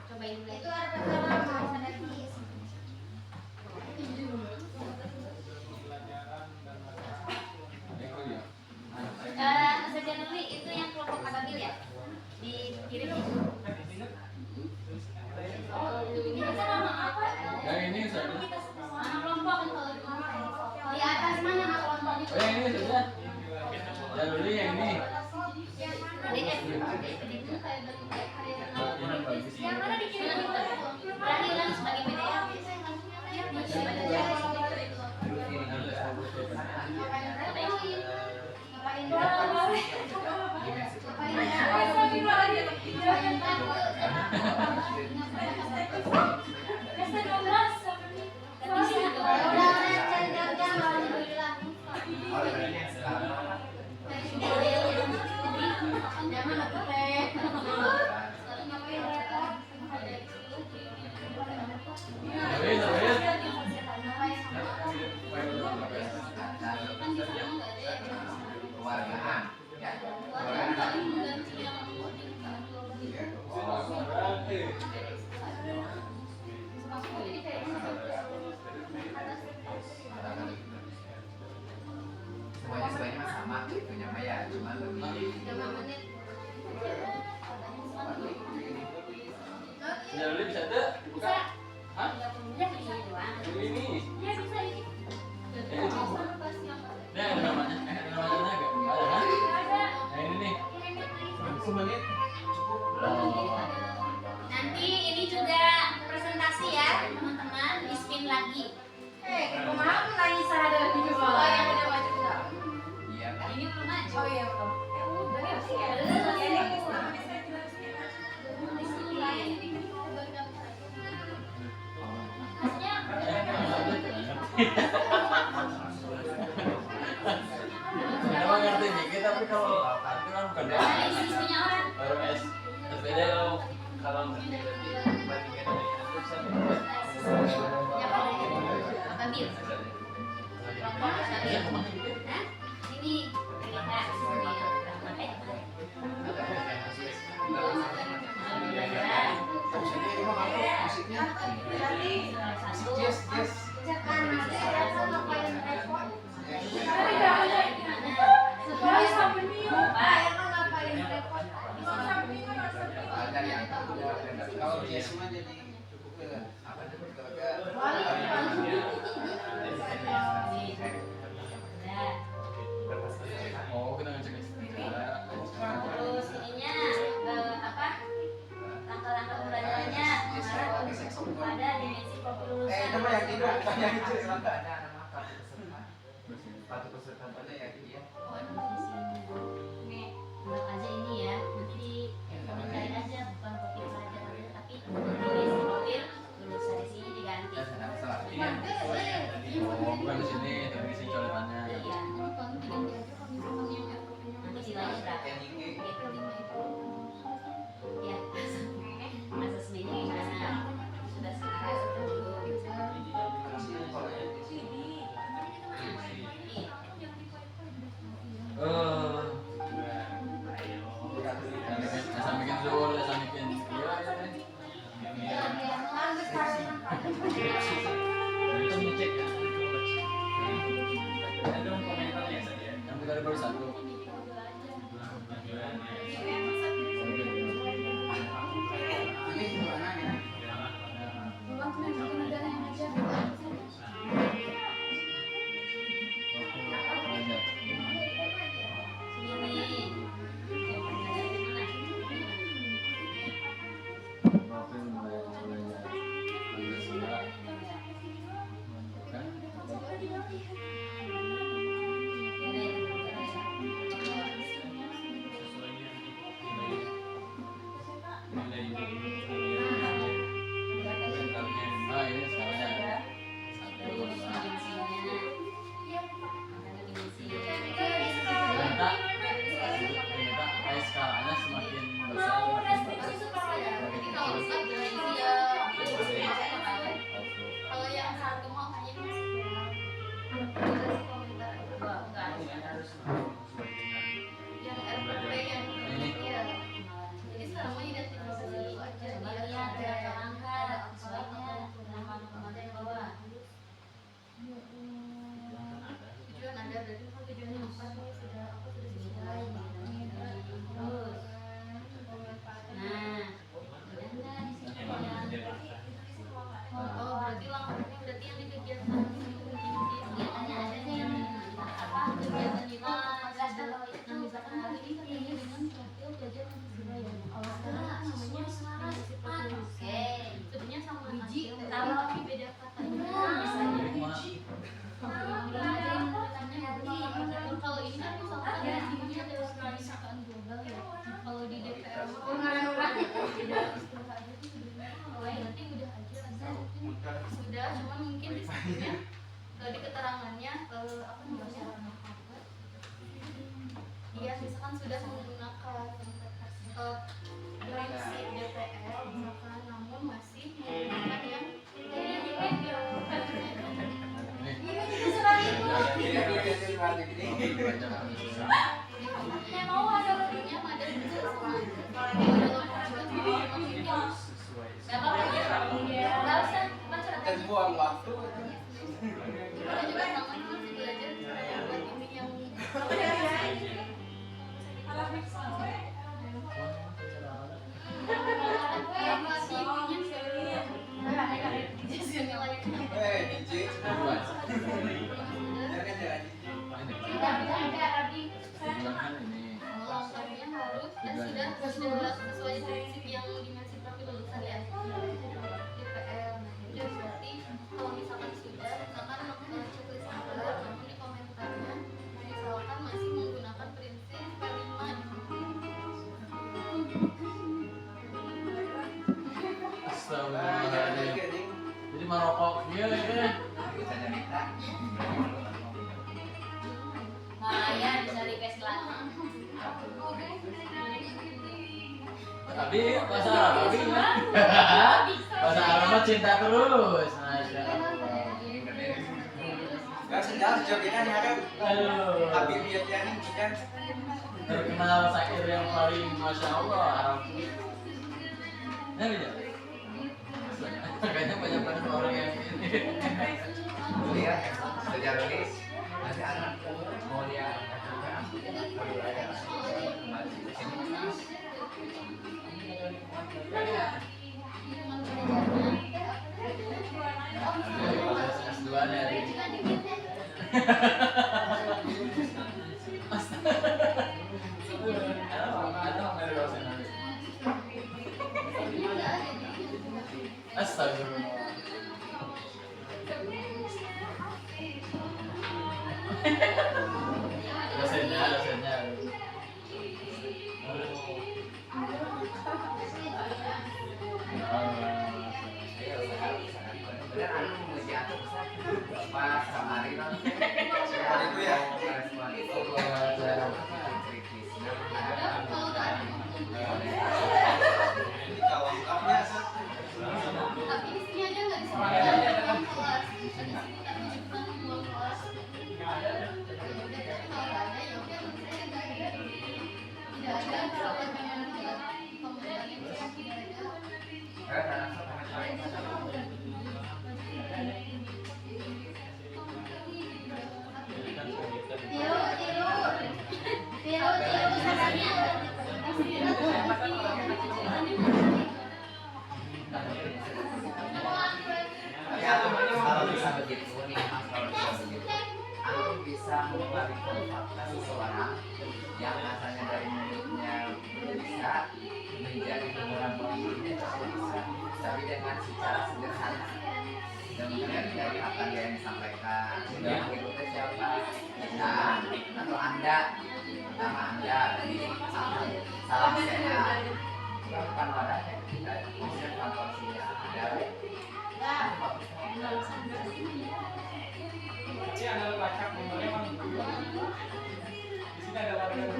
Cobain dulu. Itu RPP lama ada di Ustazah Nurli itu yang kelompok Ababil ya? Dikirim ya? Ini kita nama apa? Yang ini saja. Nama kelompok. Di atas mana nama kelompoknya? Oh yang ini saja. Yang dulu yang ini. PDF. yang mana dikirim Berani ulang sebagai PDF. Kewargaan. Ya. Semuanya sebenarnya mah sama itunya mah ya, cuma lebih Yang dulu bisa ada dibuka. Hah? Ya bisa doang. Ini. Ya bisa ini. Ini ada namanya. Namanya enggak? Ada kan? Yang ini nih. Semenit. Nanti ini juga presentasi ya teman-teman, di spin lagi. kemana lagi sadar di Oh yang udah maju enggak? iya. Ini belum aja. Oh iya belum. Emang ngerti dikit tapi kalau itu kan bukan Analisis punya orang. baru S. SPD Kalau ngerti berarti bandingkan ambil. Kelompok syariah. Nah, ini lihat ini Kalau dia semua jadi cukup apa Oh, kita ngecek terus ininya apa langkah-langkah pembelajarannya mengarah pada dimensi profil lulusan. nama yang itu yang itu ada nama kartu peserta mana ya dia Ini anggap aja ini ya, nanti komentarin aja bukan profil pelajaran tapi dimensi profil lulusan di sini diganti. Oh, bukan di sini, tapi di sini coretannya. Iya, nanti nilainya berapa? Gitu. Ya, asesmennya gimana? Sudah sekarang dulu. Saya bikin dulu, saya bikin. Itu ngecek ya. Ada komentarnya saja. Yang kita ada baru satu. Kalau yang satu mau hanya yang RPP yang iya. Jadi selama identifikasi aja Coba dia lihat ada berapa langkah sesuainya nama kemarin yang bawah. tujuan ada berarti kalau tujuannya apa nih sudah aku sudah sesuai Terus, nah, udah nggak di sini ya? oh berarti langkahnya berarti yang di kegiatan Kelihatannya ada nih yang apa kegiatan kita nah misalkan hari ini katanya dengan profil belajar Pancasila ya kalau sekarang namanya dimensi profil Oke. sebenarnya sama Biji, hasil kalau- tapi beda katanya kalau ini kan misalkan di sini ada kebijakan global ya kalau di DPR beda istilah aja tuh sebenarnya berarti udah aja ada sudah cuman mungkin di sininya di keterangannya apa namanya iya misalkan sudah menggunakan prinsip DPR misalkan namun masih menggunakan yang Mau ada sebenarnya ada juga sama ada Gak apa-apa ya. Gak usah baca. terbuang waktu kita juga sama masih belajar cara buat ini yang DJ langkahnya harus dan sudah sesuai prinsip yang dimensi profil lulusan ya DPR. Nah itu berarti kalau misalkan sudah misalkan checklist namun di komentarnya misalkan masih menggunakan prinsip P5 Astagfirullahaladzim. Jadi merokok dia ya. bisa cerita Maya bisa request lagi. Tapi bahasa Arab tapi bahasa Arab mah cinta terus. Masya Allah. Sejauh kita nih ada Aduh. Habib Yatiani kan. Terkenal syair yang paling masya Allah Arab. Ya. Kayaknya banyak banget orang yang ini. Lihat sejarah nulis nanti anak mau lihat S2 dari Astagfirullah. Dosennya. bener anu muji atau pas kemarin itu ya respon itu Tapi di sini aja nggak disebutkan kelas. Di sini tak menunjukkan dua kelas. Ya udah, tapi kalau nggak ada ya udah tulisannya nggak ada. Tidak ada misalkan memang tidak pemberian itu tidak ada. Tiru sarannya. Ya, kalau bisa begitu nih, kalau bisa begitu, aku bisa mengklarifikasi fakta seseorang yang asalnya dari mulutnya bisa menjadi beneran begini bisa, tapi dengan secara sederhana dan dari apa yang disampaikan. Dan berikutnya siapa? Nah, atau Anda, nama Anda, jadi salam sehat. Bukan wadahnya, konsep kontorsinya ada. Ini ada lacak nomornya bang. Di sini ada lacak.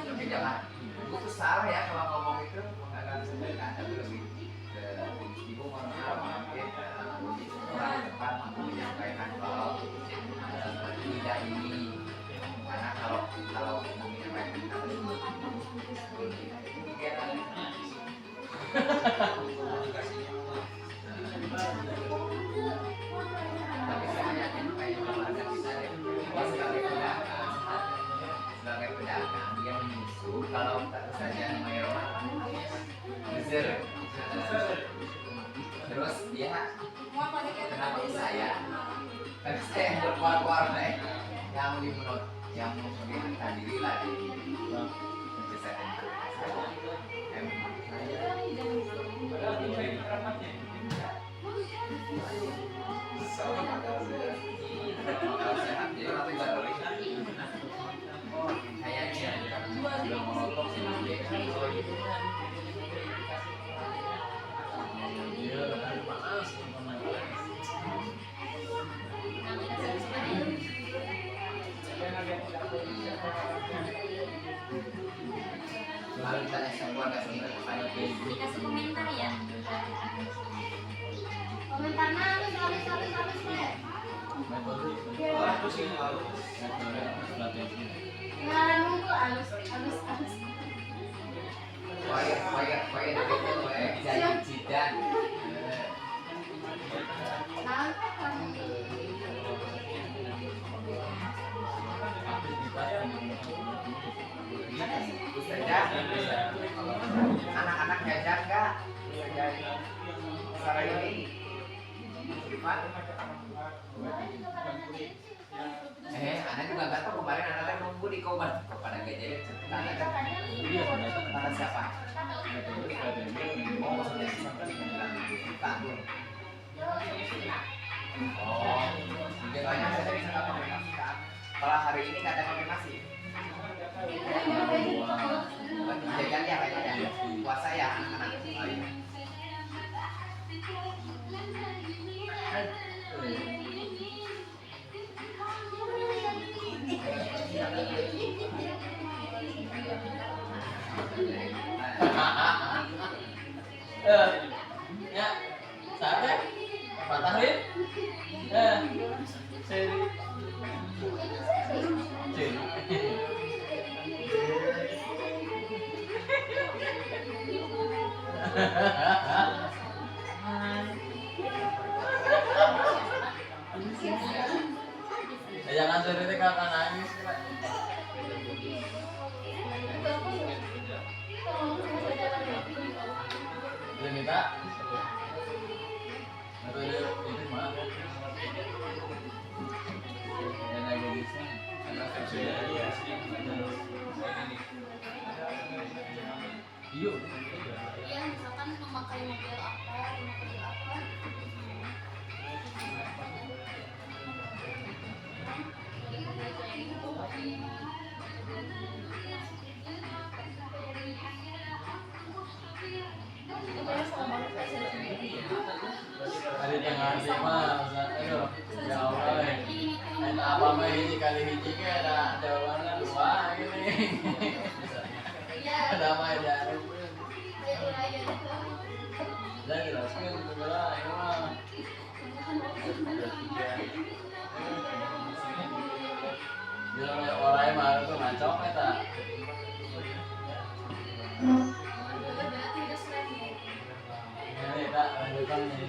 Tapi jangan, itu salah ya kalau ngomong itu agak sebenarnya tapi lebih ke ibu mohon maaf mungkin orang depan mampu menyampaikan kalau tidak ini karena kalau menyampaikan tapi saya yakin kayak keluarga kita sebagai pedagang dia menyusul kalau tentu saja mayor user terus dia kenapa saya karena saya yang berkuar-kuar yang menurut yang memperlihatkan diri lah di pencesatan lalu kita semua nggak sempat kepada Dikasih komentar ya. Komentarnya halus deh. Ya nunggu halus. Poin jadi jidan. Anak-anak diajar nggak? Cara ini. Anak juga nggak tahu kemarin anaknya nunggu di kobar pada gak jadi cerita kata siapa? Oh maksudnya tanggung. Oh, soalnya saya bisa konfirmasi. Kalau hari ini nggak ada konfirmasi. Jajan ya kayaknya puasa ya anak-anak. Ya, saat Nasir itu kakak nangis kan. Janita. Atau itu mah. Dan lagi bisa. Iya. Iya, misalkan memakai model apa, model apa. Hari tengah lima, aduh, ya Allah. Dan apa mah ini kali hiji ke ada jawabannya dua ini. Iya, Ada mah ada. ya uraian itu. Dan jelaskan segala ini mah. Dia orang mah itu ngacok eta. Berarti udah sering ya. Ini tak lanjutkan ini.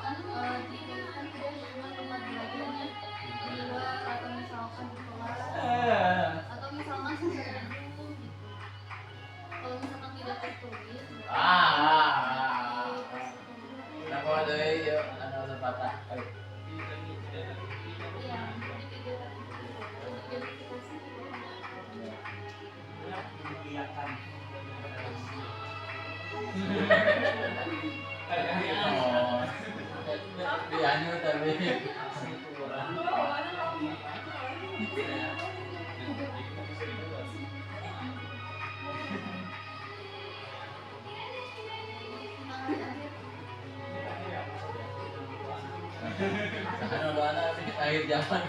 Misalkan di kan tidak cuma tempat belajarnya di luar atau misalkan di kelas atau misalkan secara Zoom gitu. Kalau misalkan tidak tertulis Aku ada ya, ada patah. iya, jadi kegiatan verifikasi Di anu tapi. Anu doana akhir zaman.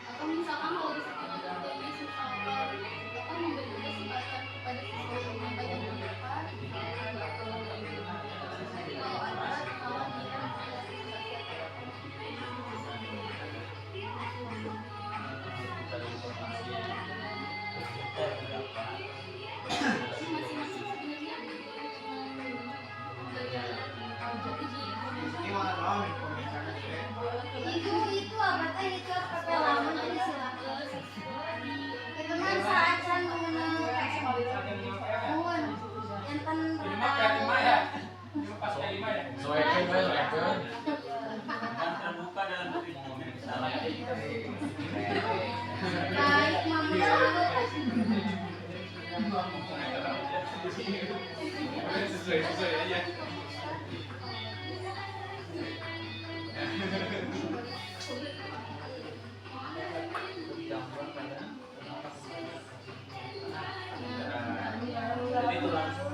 atau misalkan kalau misalkan tertulis misalkan apa memberi kesempatan kepada siswa untuk menyampaikan pendapat kalau ada kawan yang Itu apa teh itu perpelaman jadi silakan. Itu mah saacan mengenal mohon enten Soekeun we soekeun. baik mampu. Sesuai aja. Jadi itu langsung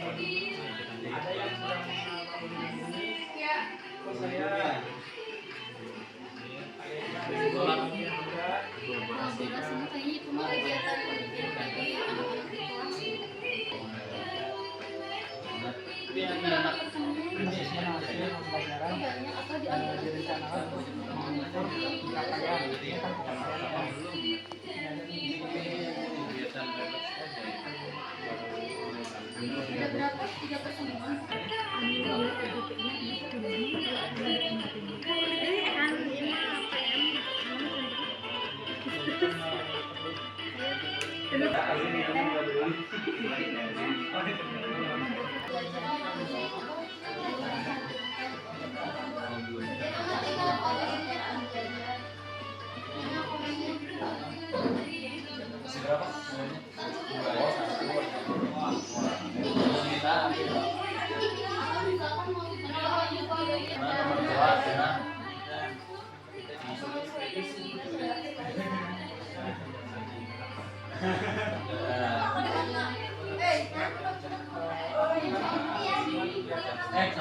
Tadi.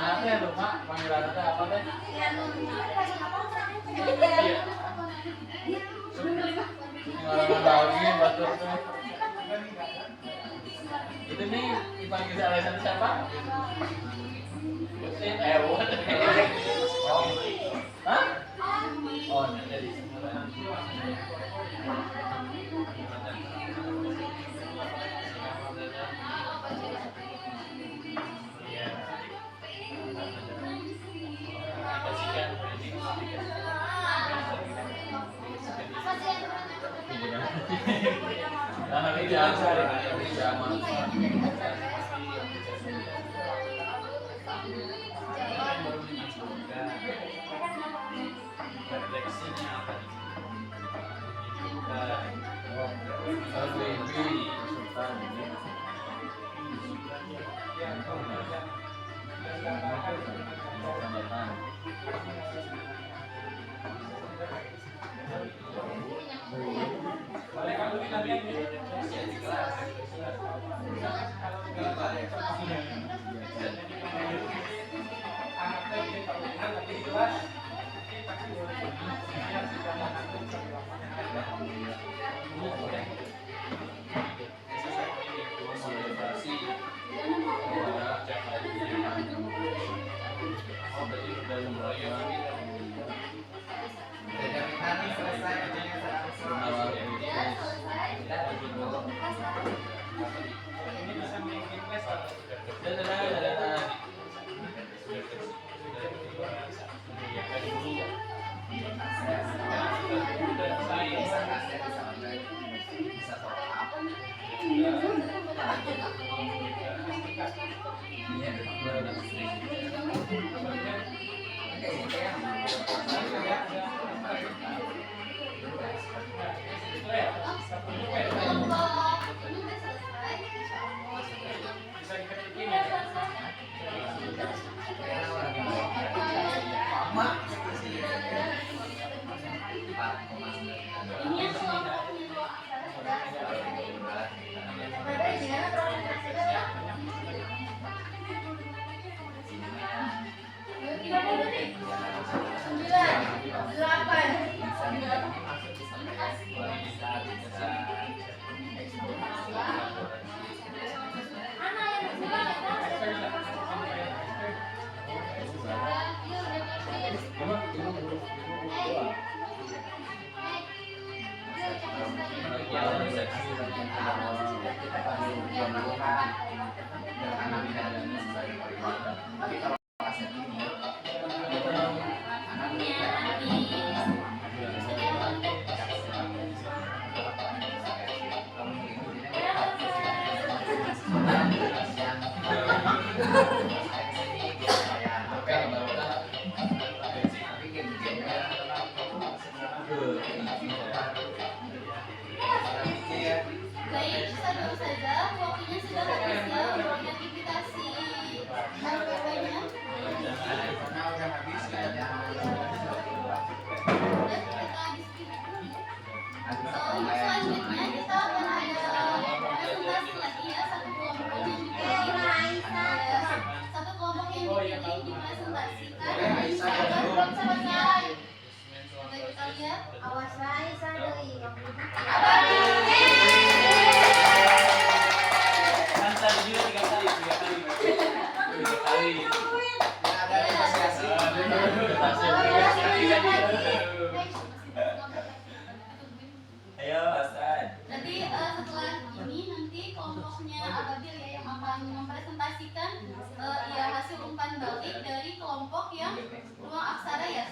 Nah, teh lupa panggilan teh apa teh? Lagi batur teh. Itu nih dipanggil alasan siapa? What? Oh. Hah? Oh, jadi nah, ini jangan refleksinya apa di Baik, kita dulu saja. Waktunya sudah habis ya untuk identifikasi LPP-nya. Dan kita diskusi. Untuk selanjutnya kita akan ada presentasi lagi ya, satu kelompok yang dipilih. Satu kelompok yang dipilih dipresentasikan. Belum selesai. Coba kita lihat. Awas wae sadeuy. kan tadi juga 3 kali. Ayo, Hasan. Nanti setelah ini nanti kelompoknya Ababil ya yang akan mempresentasikan ya hasil umpan balik dari kelompok yang ruang aksara ya.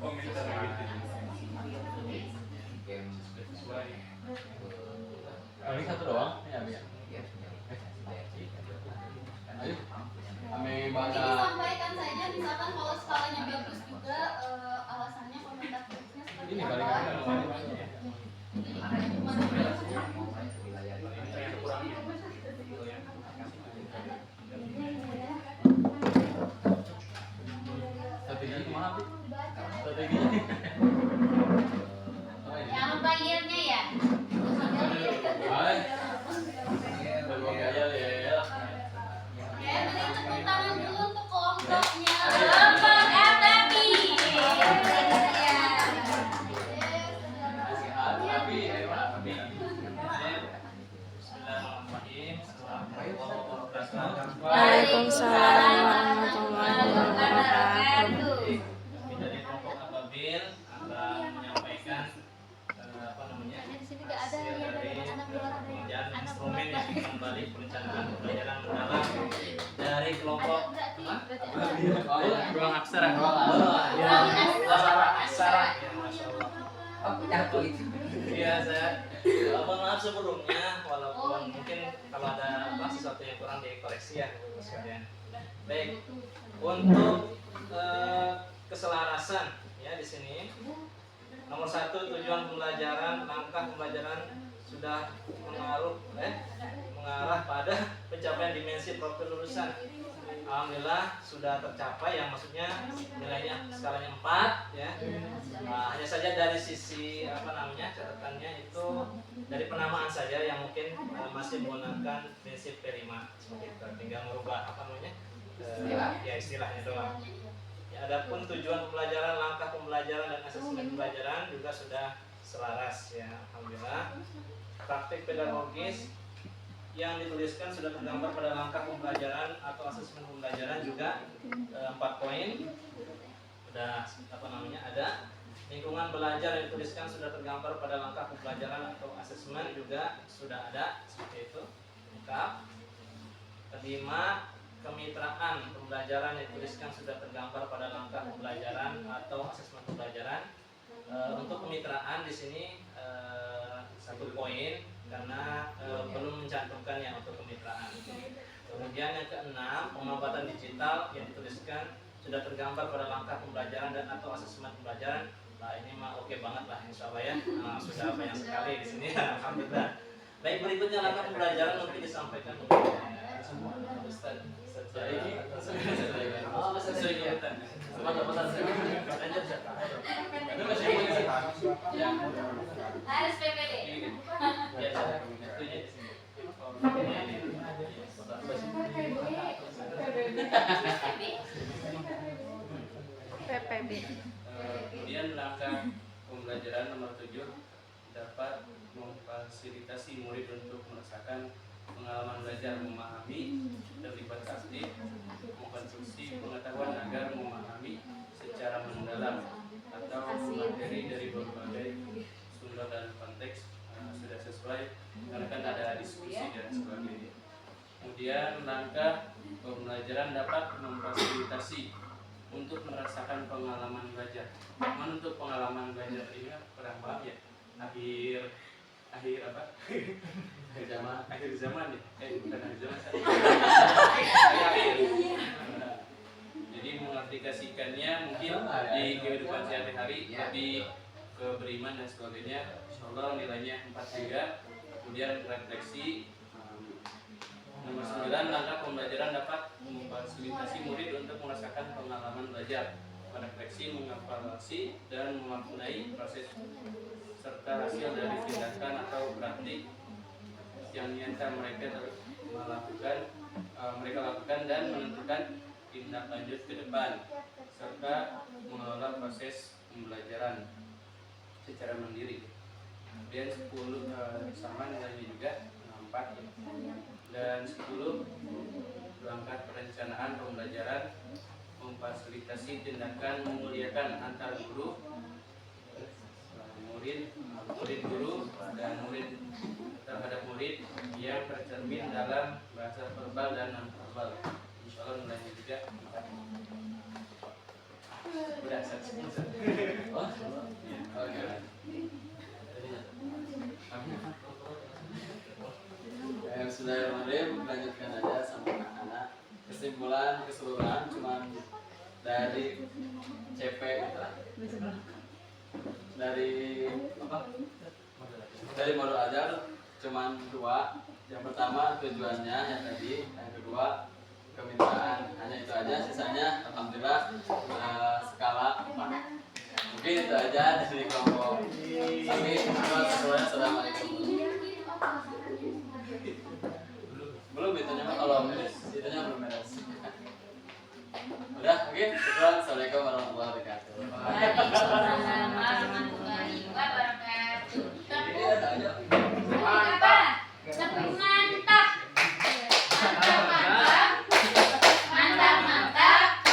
Komentar gitu. Ini satu doang, ya biar. Ayo, kami Jadi baca. disampaikan saja misalkan Beri tepuk tangan dulu untuk kelompoknya. Kelompok Atapi. Tapi ayo Abi. Bismillahirrahmanirrahim. Assalamualaikum warahmatullahi wabarakatuh. Waalaikumsalam warahmatullahi wabarakatuh. Kami dari kelompok Ababil akan menyampaikan apa namanya Di sini nggak ada ya dari anak pengerjaan instrumen yang kembali perencanaan pembelajaran mendalam dari kelompok Oh iya, ruang aksara. Ya. Aksara. Ya, Masya Allah. Oh, jatuh itu. Iya, saya mohon maaf sebelumnya walaupun mungkin kalau ada apa sesuatu yang kurang dikoreksi ya Bapak sekalian. Baik, untuk keselarasan ya di sini. Nomor 1, tujuan pembelajaran, langkah pembelajaran sudah mengarah pada pencapaian dimensi profil lulusan. Alhamdulillah sudah tercapai, yang maksudnya nilainya skalanya 4 ya. Nah, hanya saja dari sisi apa namanya catatannya itu dari penamaan saja yang mungkin masih menggunakan prinsip P5 seperti itu. Tinggal merubah apa namanya ya istilahnya doang. Ya, adapun tujuan pembelajaran, langkah pembelajaran dan asesmen pembelajaran juga sudah selaras ya, alhamdulillah. Praktik pedagogis yang dituliskan sudah tergambar pada langkah pembelajaran atau asesmen pembelajaran juga 4 poin. Sudah apa namanya ada. Lingkungan belajar yang dituliskan sudah tergambar pada langkah pembelajaran atau asesmen juga sudah ada seperti itu lengkap. Kelima, kemitraan pembelajaran yang dituliskan sudah tergambar pada langkah pembelajaran atau asesmen pembelajaran. Untuk kemitraan di sini 1 poin karena belum mencantumkannya untuk kemitraan. Kemudian yang keenam, pemantauan digital yang dituliskan sudah tergambar pada langkah pembelajaran dan atau asesmen pembelajaran. Nah ini mah oke banget lah insya Allah ya. Nah, sudah banyak sekali di sini. Alhamdulillah. Baik, berikutnya langkah pembelajaran nanti disampaikan oleh semua Ustaz. Oh, sesuai kegiatan. Lanjut. Itu masih ya. Harus PPD. Ya, setuju di sini. PPB. Kemudian langkah pembelajaran nomor 7 dapat memfasilitasi murid untuk merasakan pengalaman belajar, memahami, terlibat aktif, mengkonstruksi pengetahuan agar memahami secara mendalam atau materi dari berbagai sumber dan konteks sudah sesuai karena kan ada diskusi dan sebagainya. Kemudian langkah pembelajaran dapat memfasilitasi untuk merasakan pengalaman belajar. Mana untuk pengalaman belajar ini kurang paham ya? Akhir apa? Akhir zaman ya? Bukan akhir zaman. Akhir. Jadi mengaplikasikannya mungkin di kehidupan sehari-hari lebih ke beriman dan sebagainya. Insyaallah nilainya 4 juga. Kemudian refleksi. Nomor 9, langkah pembelajaran dapat memfasilitasi murid untuk merasakan pengalaman belajar, merefleksi, mengevaluasi, dan memaknai proses serta hasil dari tindakan atau praktik yang nyata mereka lakukan dan menentukan tindak lanjut ke depan, serta mengelola proses pembelajaran secara mandiri. Kemudian 10 sama nilainya juga 4 dan 10 langkah perencanaan pembelajaran memfasilitasi tindakan memuliakan antar guru, murid guru dan murid terhadap murid yang tercermin dalam bahasa verbal dan non verbal. Insyaallah nilainya juga 4. Udah selesai. Oh, oke. Bismillahirrahmanirrahim. Lanjutkan aja sama anak-anak. Kesimpulan keseluruhan cuman dari CP dari apa? Dari modul ajar cuman 2. Yang pertama tujuannya yang tadi, yang kedua kemitraan. Hanya itu aja, sisanya alhamdulillah skala 4. Mungkin itu aja dari kelompok. Kami Assalamualaikum. Belum itunya mah kalau itunya sudah beres. Udah, oke. Syukran. Assalamualaikum warahmatullahi wabarakatuh. Waalaikumsalam warahmatullahi wabarakatuh. Ini ada aja. Apa? Tepuk mantap. Mantap, mantap. Mantap, mantap.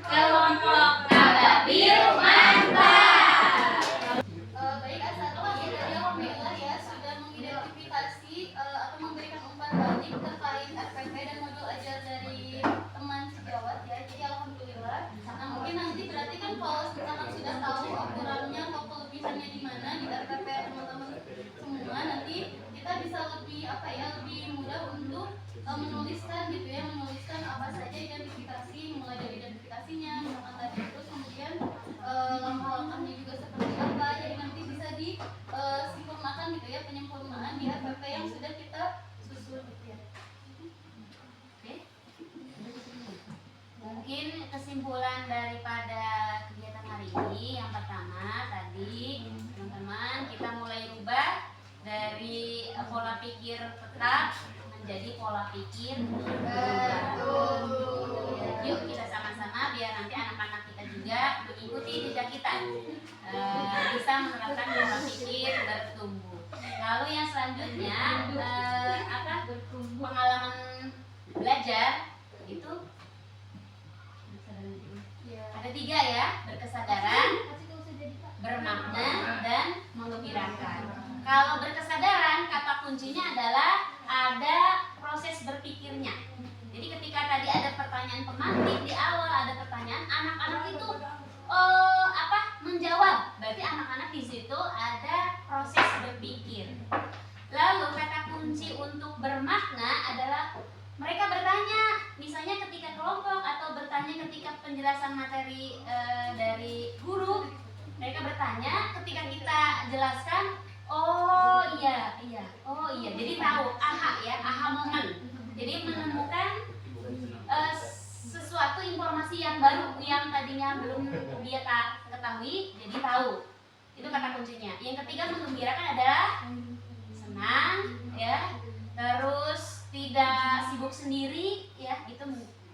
Kelompok Ababil mantap. Baik, Asatwa ya, tadi alhamdulillah ya sudah mengidentifikasi atau memberikan umpan balik terkait FPP dan modul ajar dari teman sejawat ya. Jadi alhamdulillah. Nah mungkin nanti berarti kan kalau misalkan sudah tahu aturannya atau kelebihannya di mana di FPP teman-teman semua, nanti kita bisa lebih apa ya, lebih mudah untuk menuliskan gitu ya, menuliskan apa saja identifikasi, mulai dari identifikasinya, misalkan tadi, terus kemudian langkah-langkahnya juga seperti apa. Jadi nanti bisa disempurnakan gitu ya, penyempurnaan di FPP yang sudah kita susun gitu ya. Oke. Mungkin kesimpulan daripada kegiatan hari ini, yang pertama tadi teman-teman kita mulai rubah dari pola pikir tetap menjadi pola pikir bertumbuh. Yuk kita sama-sama biar nanti anak-anak kita juga mengikuti jejak kita, bisa menerapkan pola pikir bertumbuh. Lalu yang selanjutnya pengalaman belajar itu ada 3 ya: berkesadaran, bermakna, dan menggembirakan. Kalau berkesadaran, kata kuncinya adalah ada proses berpikirnya. Jadi ketika tadi ada pertanyaan pemantik di awal, ada pertanyaan, anak-anak itu menjawab. Berarti anak-anak di situ ada proses berpikir. Lalu kata kunci untuk bermakna adalah mereka bertanya, misalnya ketika kelompok atau bertanya ketika penjelasan materi dari guru, mereka bertanya ketika kita jelaskan, oh iya, jadi tahu, aha momen. Jadi menemukan sesuatu informasi yang baru yang tadinya belum dia ketahui, jadi tahu. Itu kata kuncinya. Yang ketiga, menggembirakan adalah senang, ya. Terus tidak sibuk sendiri, ya. Itu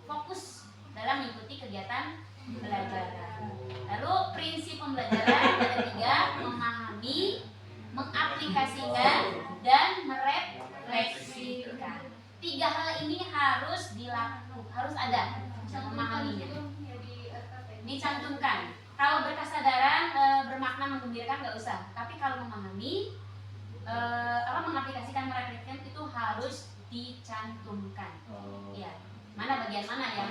fokus dalam mengikuti kegiatan pembelajaran. Lalu prinsip pembelajaran ada 3: memahami, mengaplikasikan, dan merefleksikan. 3 hal ini harus dilakukan, harus ada. Memahaminya dicantumkan. Kalau berkesadaran, bermakna, menggembirakan nggak usah. Tapi kalau memahami, mengaplikasikan, merefleksikan itu harus dicantumkan. Ya, mana bagian mana yang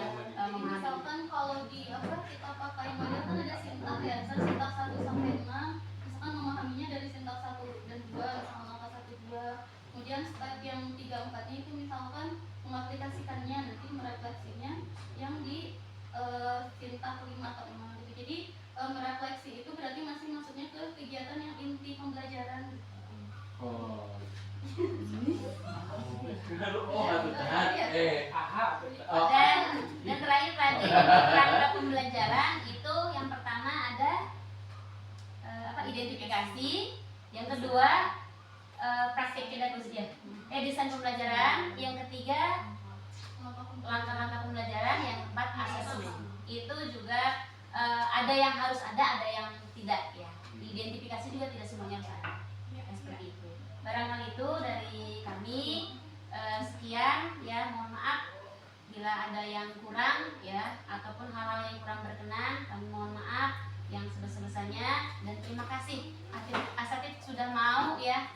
memahami? Misalkan kalau di kita pakai model kan ada sintak ya, sintak 1 sampai 6. Misalkan memahaminya dari sintak 1 dan 2, misalkan langkah 1, 2. Kemudian step yang 3, 4-nya itu misalkan mengaplikasikannya, nanti merefleksinya yang di sintak 5 atau 6 gitu. Jadi merefleksi itu berarti masih maksudnya ke kegiatan yang inti pembelajaran. Dan terakhir tadi rangka pembelajaran itu yang pertama ada identifikasi, yang kedua praktik pedagogis ya, desain pembelajaran, yang ketiga langkah-langkah pembelajaran, yang keempat asesmen. Itu juga ada yang harus ada yang tidak ya. Identifikasi juga tidak semuanya harus ada. Seperti itu. Barangkali itu dari kami. Sekian ya, mohon maaf bila ada yang kurang ya, ataupun hal-hal yang kurang berkenan, kami mohon maaf yang sebesar-besarnya, dan terima kasih asatid sudah mau ya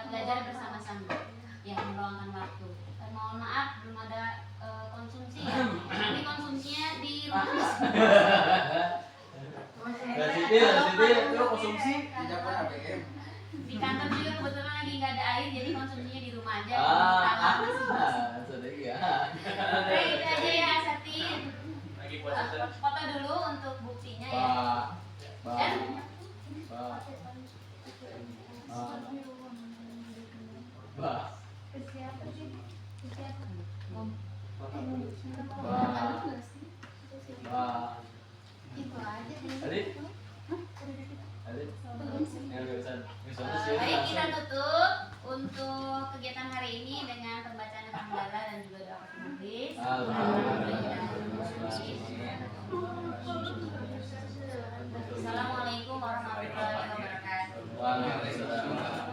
belajar bersama-sama ya, meluangkan waktu. Dan mohon maaf belum ada konsumsi ya, ini konsumsinya di rumah. Itu konsumsi Di kantor juga kebetulan lagi nggak ada air, jadi konsumsinya di rumah aja. Sudah ya. Oke, itu aja ya asatid. Lagi puasa. Foto dulu untuk buktinya ya. Itu aja. Tadi Baik, kita tutup untuk kegiatan hari ini dengan pembacaan hamdalah dan juga doa khusus. Assalamualaikum warahmatullahi wabarakatuh. Waalaikumsalam.